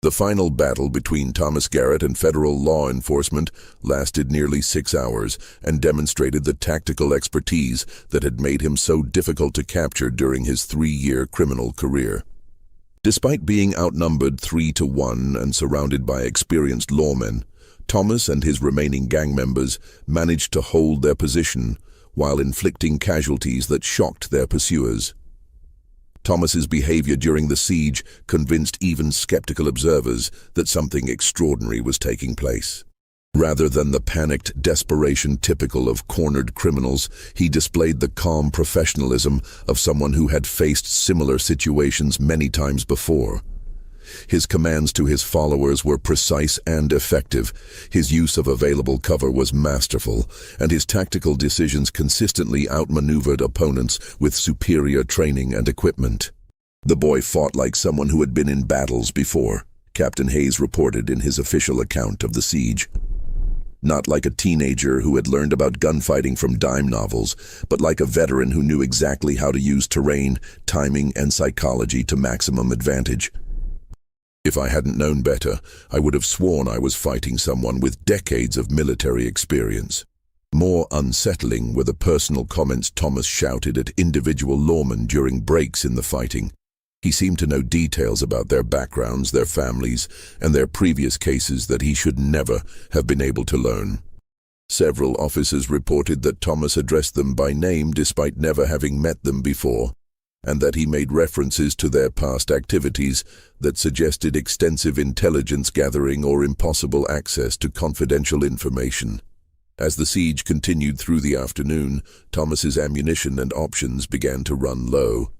The final battle between Thomas Garrett and federal law enforcement lasted nearly 6 hours and demonstrated the tactical expertise that had made him so difficult to capture during his 3-year criminal career. Despite being outnumbered 3-1 and surrounded by experienced lawmen, Thomas and his remaining gang members managed to hold their position while inflicting casualties that shocked their pursuers. Thomas's behavior during the siege convinced even skeptical observers that something extraordinary was taking place. Rather than the panicked desperation typical of cornered criminals, he displayed the calm professionalism of someone who had faced similar situations many times before. His commands to his followers were precise and effective, his use of available cover was masterful, and his tactical decisions consistently outmaneuvered opponents with superior training and equipment. "The boy fought like someone who had been in battles before," Captain Hayes reported in his official account of the siege. "Not like a teenager who had learned about gunfighting from dime novels, but like a veteran who knew exactly how to use terrain, timing, and psychology to maximum advantage. If I hadn't known better, I would have sworn I was fighting someone with decades of military experience." More unsettling were the personal comments Thomas shouted at individual lawmen during breaks in the fighting. He seemed to know details about their backgrounds, their families, and their previous cases that he should never have been able to learn. Several officers reported that Thomas addressed them by name despite never having met them before, and that he made references to their past activities that suggested extensive intelligence gathering or impossible access to confidential information. As the siege continued through the afternoon, Thomas's ammunition and options began to run low.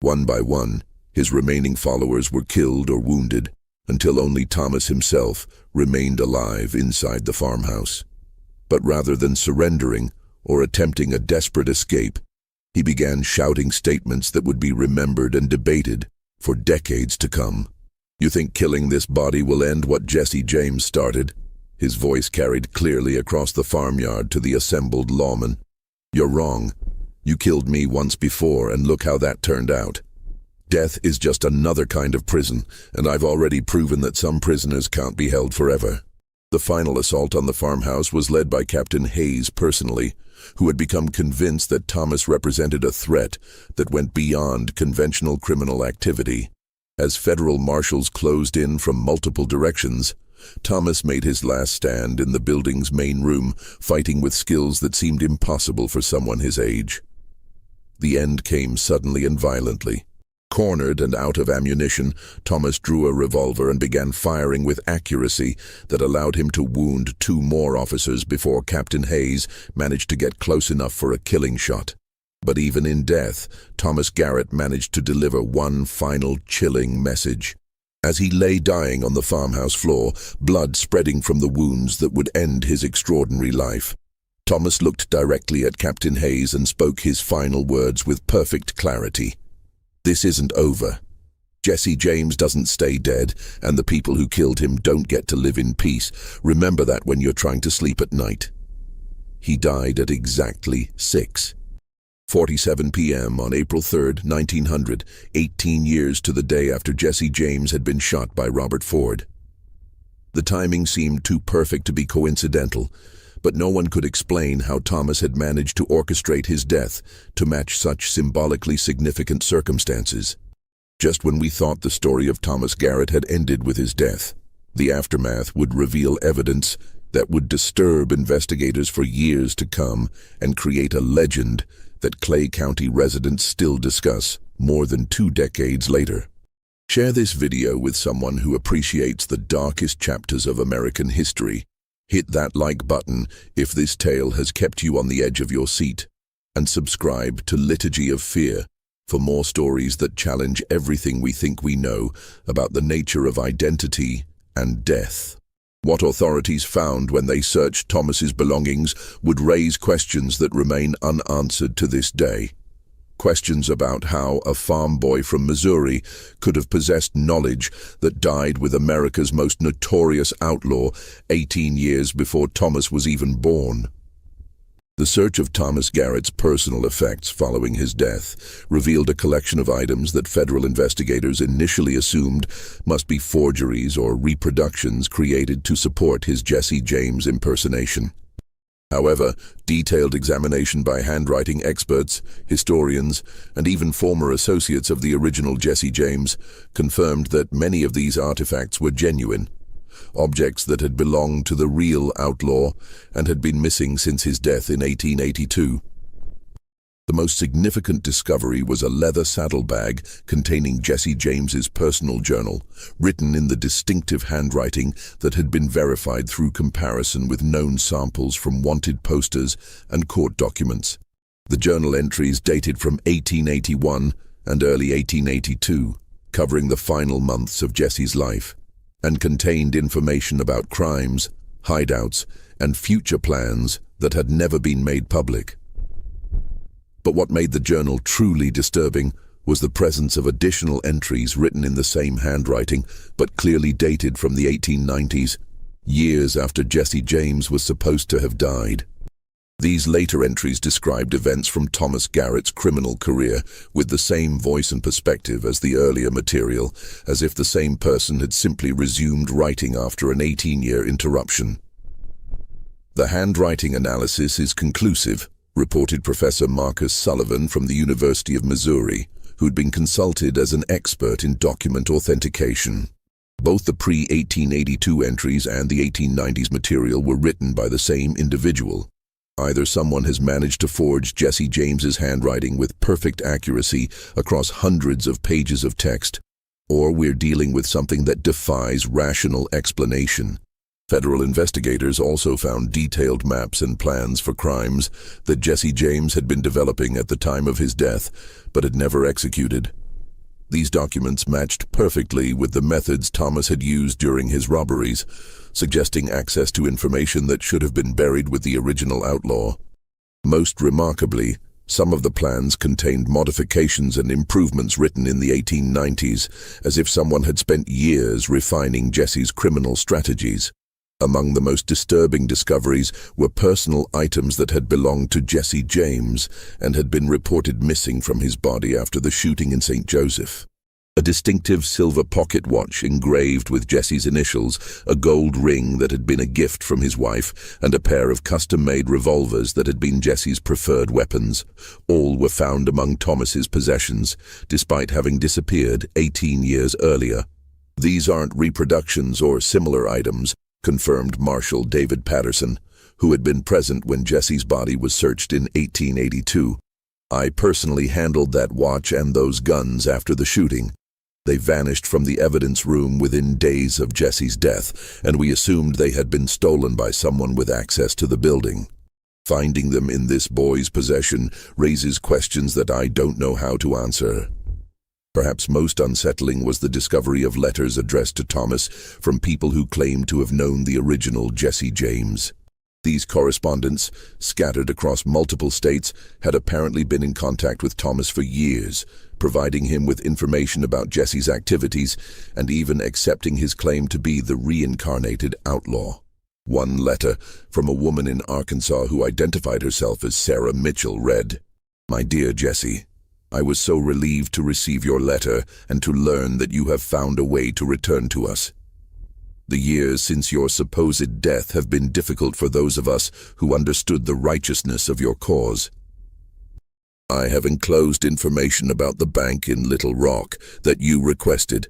One by one, his remaining followers were killed or wounded, until only Thomas himself remained alive inside the farmhouse. But rather than surrendering or attempting a desperate escape, he began shouting statements that would be remembered and debated for decades to come. "You think killing this body will end what Jesse James started?" His voice carried clearly across the farmyard to the assembled lawmen. "You're wrong. You killed me once before, and look how that turned out. Death is just another kind of prison, and I've already proven that some prisoners can't be held forever." The final assault on the farmhouse was led by Captain Hayes personally, who had become convinced that Thomas represented a threat that went beyond conventional criminal activity. As federal marshals closed in from multiple directions, Thomas made his last stand in the building's main room, fighting with skills that seemed impossible for someone his age. The end came suddenly and violently. Cornered and out of ammunition, Thomas drew a revolver and began firing with accuracy that allowed him to wound 2 more officers before Captain Hayes managed to get close enough for a killing shot. But even in death, Thomas Garrett managed to deliver one final chilling message. As he lay dying on the farmhouse floor, blood spreading from the wounds that would end his extraordinary life, Thomas looked directly at Captain Hayes and spoke his final words with perfect clarity. "This isn't over. Jesse James doesn't stay dead, and the people who killed him don't get to live in peace. Remember that when you're trying to sleep at night." He died at exactly 6:47 p.m. on April 3, 1900, 18 years to the day after Jesse James had been shot by Robert Ford. The timing seemed too perfect to be coincidental, but no one could explain how Thomas had managed to orchestrate his death to match such symbolically significant circumstances. Just when we thought the story of Thomas Garrett had ended with his death, the aftermath would reveal evidence that would disturb investigators for years to come and create a legend that Clay County residents still discuss more than 2 decades later. Share this video with someone who appreciates the darkest chapters of American history. Hit that like button if this tale has kept you on the edge of your seat, and subscribe to Liturgy of Fear for more stories that challenge everything we think we know about the nature of identity and death. What authorities found when they searched Thomas's belongings would raise questions that remain unanswered to this day. Questions about how a farm boy from Missouri could have possessed knowledge that died with America's most notorious outlaw 18 years before Thomas was even born. The search of Thomas Garrett's personal effects following his death revealed a collection of items that federal investigators initially assumed must be forgeries or reproductions created to support his Jesse James impersonation. However, detailed examination by handwriting experts, historians, and even former associates of the original Jesse James confirmed that many of these artifacts were genuine, objects that had belonged to the real outlaw and had been missing since his death in 1882. The most significant discovery was a leather saddlebag containing Jesse James's personal journal, written in the distinctive handwriting that had been verified through comparison with known samples from wanted posters and court documents. The journal entries dated from 1881 and early 1882, covering the final months of Jesse's life, and contained information about crimes, hideouts, and future plans that had never been made public. But what made the journal truly disturbing was the presence of additional entries written in the same handwriting, but clearly dated from the 1890s, years after Jesse James was supposed to have died. These later entries described events from Thomas Garrett's criminal career with the same voice and perspective as the earlier material, as if the same person had simply resumed writing after an 18-year interruption. The handwriting analysis is conclusive, reported Professor Marcus Sullivan from the University of Missouri, who'd been consulted as an expert in document authentication. Both the pre-1882 entries and the 1890s material were written by the same individual. Either someone has managed to forge Jesse James's handwriting with perfect accuracy across hundreds of pages of text, or we're dealing with something that defies rational explanation. Federal investigators also found detailed maps and plans for crimes that Jesse James had been developing at the time of his death, but had never executed. These documents matched perfectly with the methods Thomas had used during his robberies, suggesting access to information that should have been buried with the original outlaw. Most remarkably, some of the plans contained modifications and improvements written in the 1890s, as if someone had spent years refining Jesse's criminal strategies. Among the most disturbing discoveries were personal items that had belonged to Jesse James and had been reported missing from his body after the shooting in St. Joseph. A distinctive silver pocket watch engraved with Jesse's initials, a gold ring that had been a gift from his wife, and a pair of custom-made revolvers that had been Jesse's preferred weapons. All were found among Thomas's possessions, despite having disappeared 18 years earlier. These aren't reproductions or similar items, confirmed Marshal David Patterson, who had been present when Jesse's body was searched in 1882. "I personally handled that watch and those guns after the shooting. They vanished from the evidence room within days of Jesse's death, and we assumed they had been stolen by someone with access to the building. Finding them in this boy's possession raises questions that I don't know how to answer." Perhaps most unsettling was the discovery of letters addressed to Thomas from people who claimed to have known the original Jesse James. These correspondents, scattered across multiple states, had apparently been in contact with Thomas for years, providing him with information about Jesse's activities and even accepting his claim to be the reincarnated outlaw. One letter from a woman in Arkansas who identified herself as Sarah Mitchell read, "My dear Jesse, I was so relieved to receive your letter and to learn that you have found a way to return to us. The years since your supposed death have been difficult for those of us who understood the righteousness of your cause. I have enclosed information about the bank in Little Rock that you requested,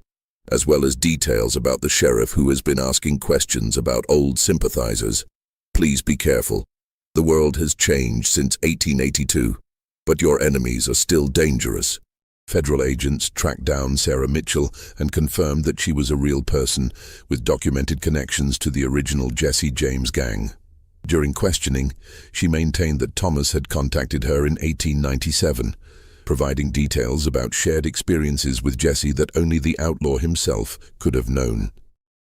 as well as details about the sheriff who has been asking questions about old sympathizers. Please be careful. The world has changed since 1882, but your enemies are still dangerous." Federal agents tracked down Sarah Mitchell and confirmed that she was a real person with documented connections to the original Jesse James gang. During questioning, she maintained that Thomas had contacted her in 1897, providing details about shared experiences with Jesse that only the outlaw himself could have known.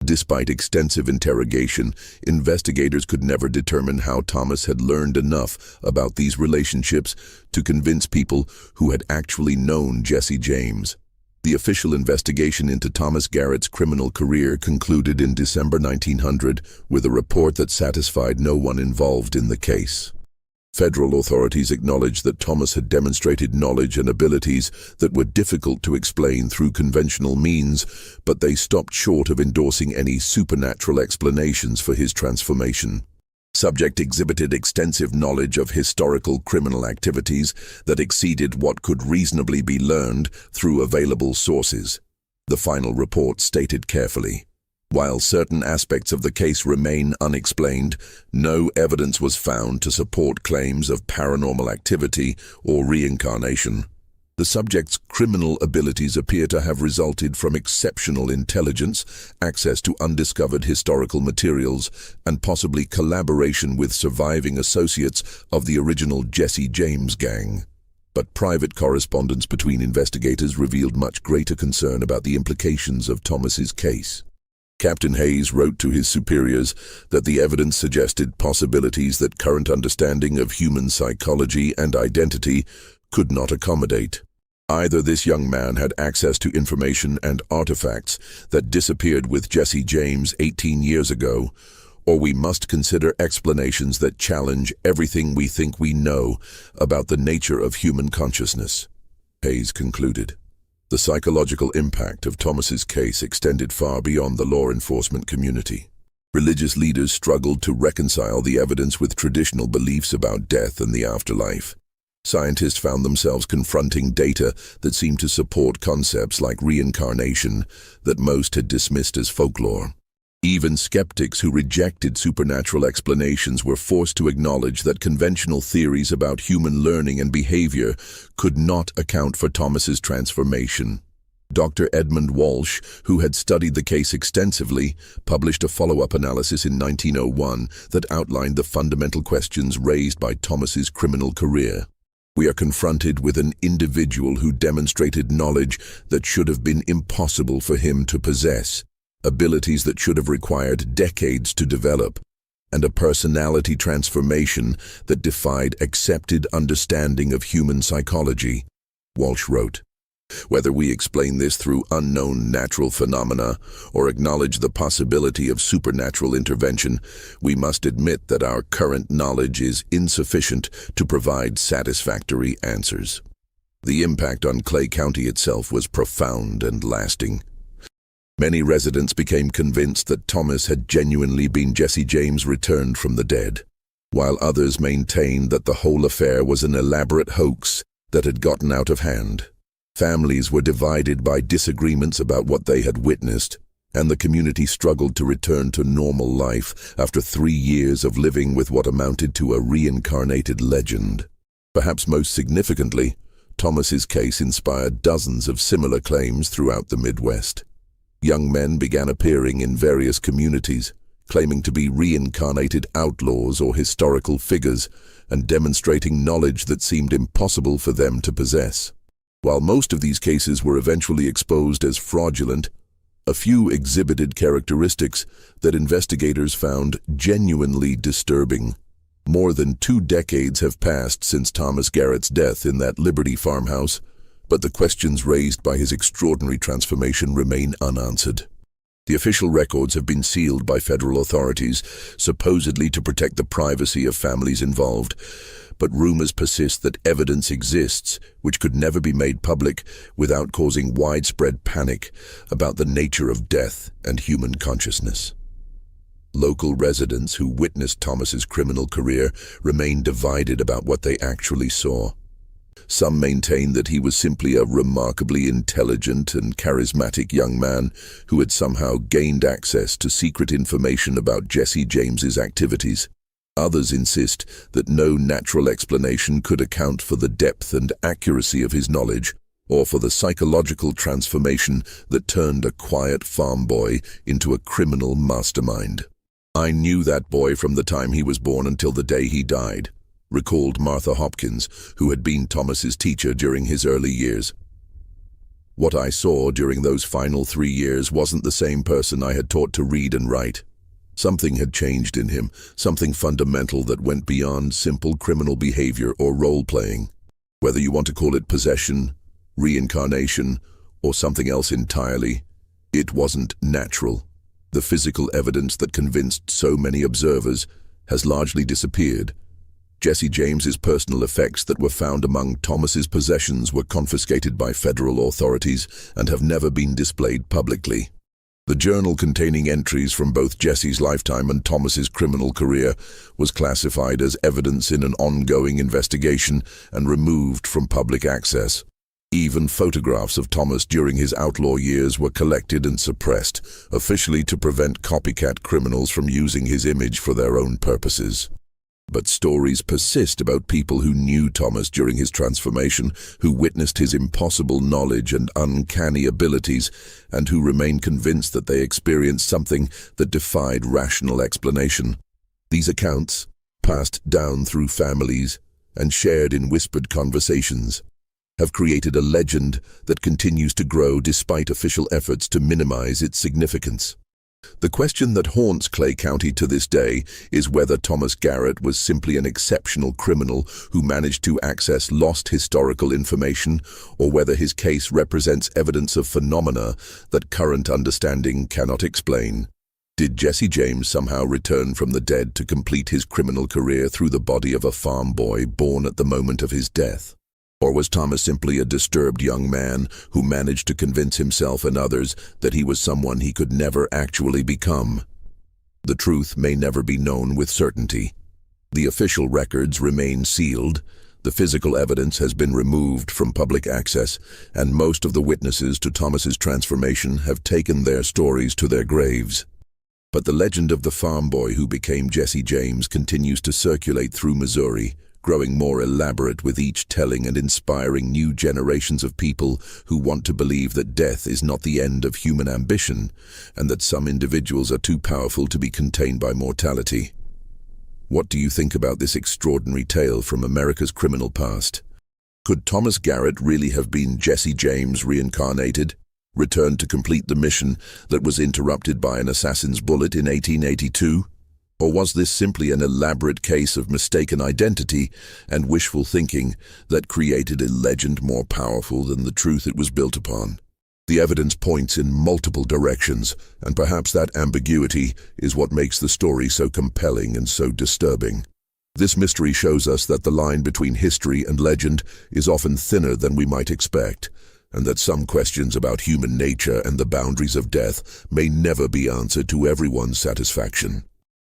Despite extensive interrogation, investigators could never determine how Thomas had learned enough about these relationships to convince people who had actually known Jesse James. The official investigation into Thomas Garrett's criminal career concluded in December 1900 with a report that satisfied no one involved in the case. Federal authorities acknowledged that Thomas had demonstrated knowledge and abilities that were difficult to explain through conventional means, but they stopped short of endorsing any supernatural explanations for his transformation. Subject exhibited extensive knowledge of historical criminal activities that exceeded what could reasonably be learned through available sources. The final report stated carefully, "While certain aspects of the case remain unexplained, no evidence was found to support claims of paranormal activity or reincarnation. The subject's criminal abilities appear to have resulted from exceptional intelligence, access to undiscovered historical materials, and possibly collaboration with surviving associates of the original Jesse James gang." But private correspondence between investigators revealed much greater concern about the implications of Thomas's case. Captain Hayes wrote to his superiors that the evidence suggested possibilities that current understanding of human psychology and identity could not accommodate. Either this young man had access to information and artifacts that disappeared with Jesse James 18 years ago, or we must consider explanations that challenge everything we think we know about the nature of human consciousness, Hayes concluded. The psychological impact of Thomas's case extended far beyond the law enforcement community. Religious leaders struggled to reconcile the evidence with traditional beliefs about death and the afterlife. Scientists found themselves confronting data that seemed to support concepts like reincarnation that most had dismissed as folklore. Even skeptics who rejected supernatural explanations were forced to acknowledge that conventional theories about human learning and behavior could not account for Thomas's transformation. Dr. Edmund Walsh, who had studied the case extensively, published a follow-up analysis in 1901 that outlined the fundamental questions raised by Thomas's criminal career. We are confronted with an individual who demonstrated knowledge that should have been impossible for him to possess, abilities that should have required decades to develop, and a personality transformation that defied accepted understanding of human psychology, Walsh wrote. Whether we explain this through unknown natural phenomena or acknowledge the possibility of supernatural intervention, we must admit that our current knowledge is insufficient to provide satisfactory answers. The impact on Clay County itself was profound and lasting. Many residents became convinced that Thomas had genuinely been Jesse James returned from the dead, while others maintained that the whole affair was an elaborate hoax that had gotten out of hand. Families were divided by disagreements about what they had witnessed, and the community struggled to return to normal life after 3 years of living with what amounted to a reincarnated legend. Perhaps most significantly, Thomas's case inspired dozens of similar claims throughout the Midwest. Young men began appearing in various communities, claiming to be reincarnated outlaws or historical figures, and demonstrating knowledge that seemed impossible for them to possess. While most of these cases were eventually exposed as fraudulent, a few exhibited characteristics that investigators found genuinely disturbing. More than 2 decades have passed since Thomas Garrett's death in that Liberty farmhouse, but the questions raised by his extraordinary transformation remain unanswered. The official records have been sealed by federal authorities, supposedly to protect the privacy of families involved, but rumors persist that evidence exists which could never be made public without causing widespread panic about the nature of death and human consciousness. Local residents who witnessed Thomas's criminal career remain divided about what they actually saw. Some maintain that he was simply a remarkably intelligent and charismatic young man who had somehow gained access to secret information about Jesse James's activities. Others insist that no natural explanation could account for the depth and accuracy of his knowledge, or for the psychological transformation that turned a quiet farm boy into a criminal mastermind. "I knew that boy from the time he was born until the day he died," recalled Martha Hopkins, who had been Thomas's teacher during his early years. "What I saw during those final 3 years wasn't the same person I had taught to read and write. Something had changed in him, something fundamental that went beyond simple criminal behavior or role-playing. Whether you want to call it possession, reincarnation, or something else entirely, it wasn't natural. The physical evidence that convinced so many observers has largely disappeared. Jesse James's personal effects that were found among Thomas's possessions were confiscated by federal authorities and have never been displayed publicly. The journal containing entries from both Jesse's lifetime and Thomas's criminal career was classified as evidence in an ongoing investigation and removed from public access. Even photographs of Thomas during his outlaw years were collected and suppressed, officially to prevent copycat criminals from using his image for their own purposes. But stories persist about people who knew Thomas during his transformation, who witnessed his impossible knowledge and uncanny abilities, and who remain convinced that they experienced something that defied rational explanation. These accounts, passed down through families and shared in whispered conversations, have created a legend that continues to grow despite official efforts to minimize its significance. The question that haunts Clay County to this day is whether Thomas Garrett was simply an exceptional criminal who managed to access lost historical information, or whether his case represents evidence of phenomena that current understanding cannot explain. Did Jesse James somehow return from the dead to complete his criminal career through the body of a farm boy born at the moment of his death? Or was Thomas simply a disturbed young man who managed to convince himself and others that he was someone he could never actually become? The truth may never be known with certainty. The official records remain sealed, the physical evidence has been removed from public access, and most of the witnesses to Thomas's transformation have taken their stories to their graves. But the legend of the farm boy who became Jesse James continues to circulate through Missouri, growing more elaborate with each telling and inspiring new generations of people who want to believe that death is not the end of human ambition, and that some individuals are too powerful to be contained by mortality. What do you think about this extraordinary tale from America's criminal past? Could Thomas Garrett really have been Jesse James reincarnated, returned to complete the mission that was interrupted by an assassin's bullet in 1882? Or was this simply an elaborate case of mistaken identity and wishful thinking that created a legend more powerful than the truth it was built upon? The evidence points in multiple directions, and perhaps that ambiguity is what makes the story so compelling and so disturbing. This mystery shows us that the line between history and legend is often thinner than we might expect, and that some questions about human nature and the boundaries of death may never be answered to everyone's satisfaction.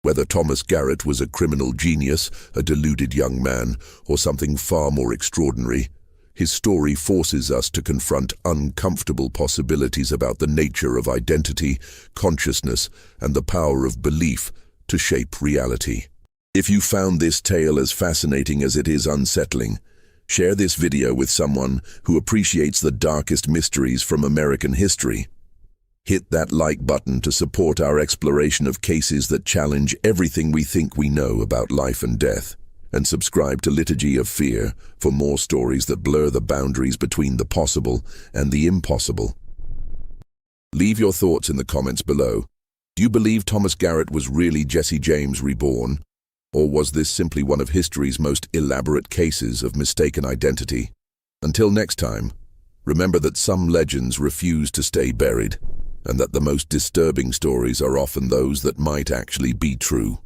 Whether Thomas Garrett was a criminal genius, a deluded young man, or something far more extraordinary, his story forces us to confront uncomfortable possibilities about the nature of identity, consciousness, and the power of belief to shape reality. If you found this tale as fascinating as it is unsettling, share this video with someone who appreciates the darkest mysteries from American history. Hit that like button to support our exploration of cases that challenge everything we think we know about life and death. and subscribe to Liturgy of Fear for more stories that blur the boundaries between the possible and the impossible. Leave your thoughts in the comments below. Do you believe Thomas Garrett was really Jesse James reborn? Or was this simply one of history's most elaborate cases of mistaken identity? Until next time, remember that some legends refuse to stay buried, and that the most disturbing stories are often those that might actually be true.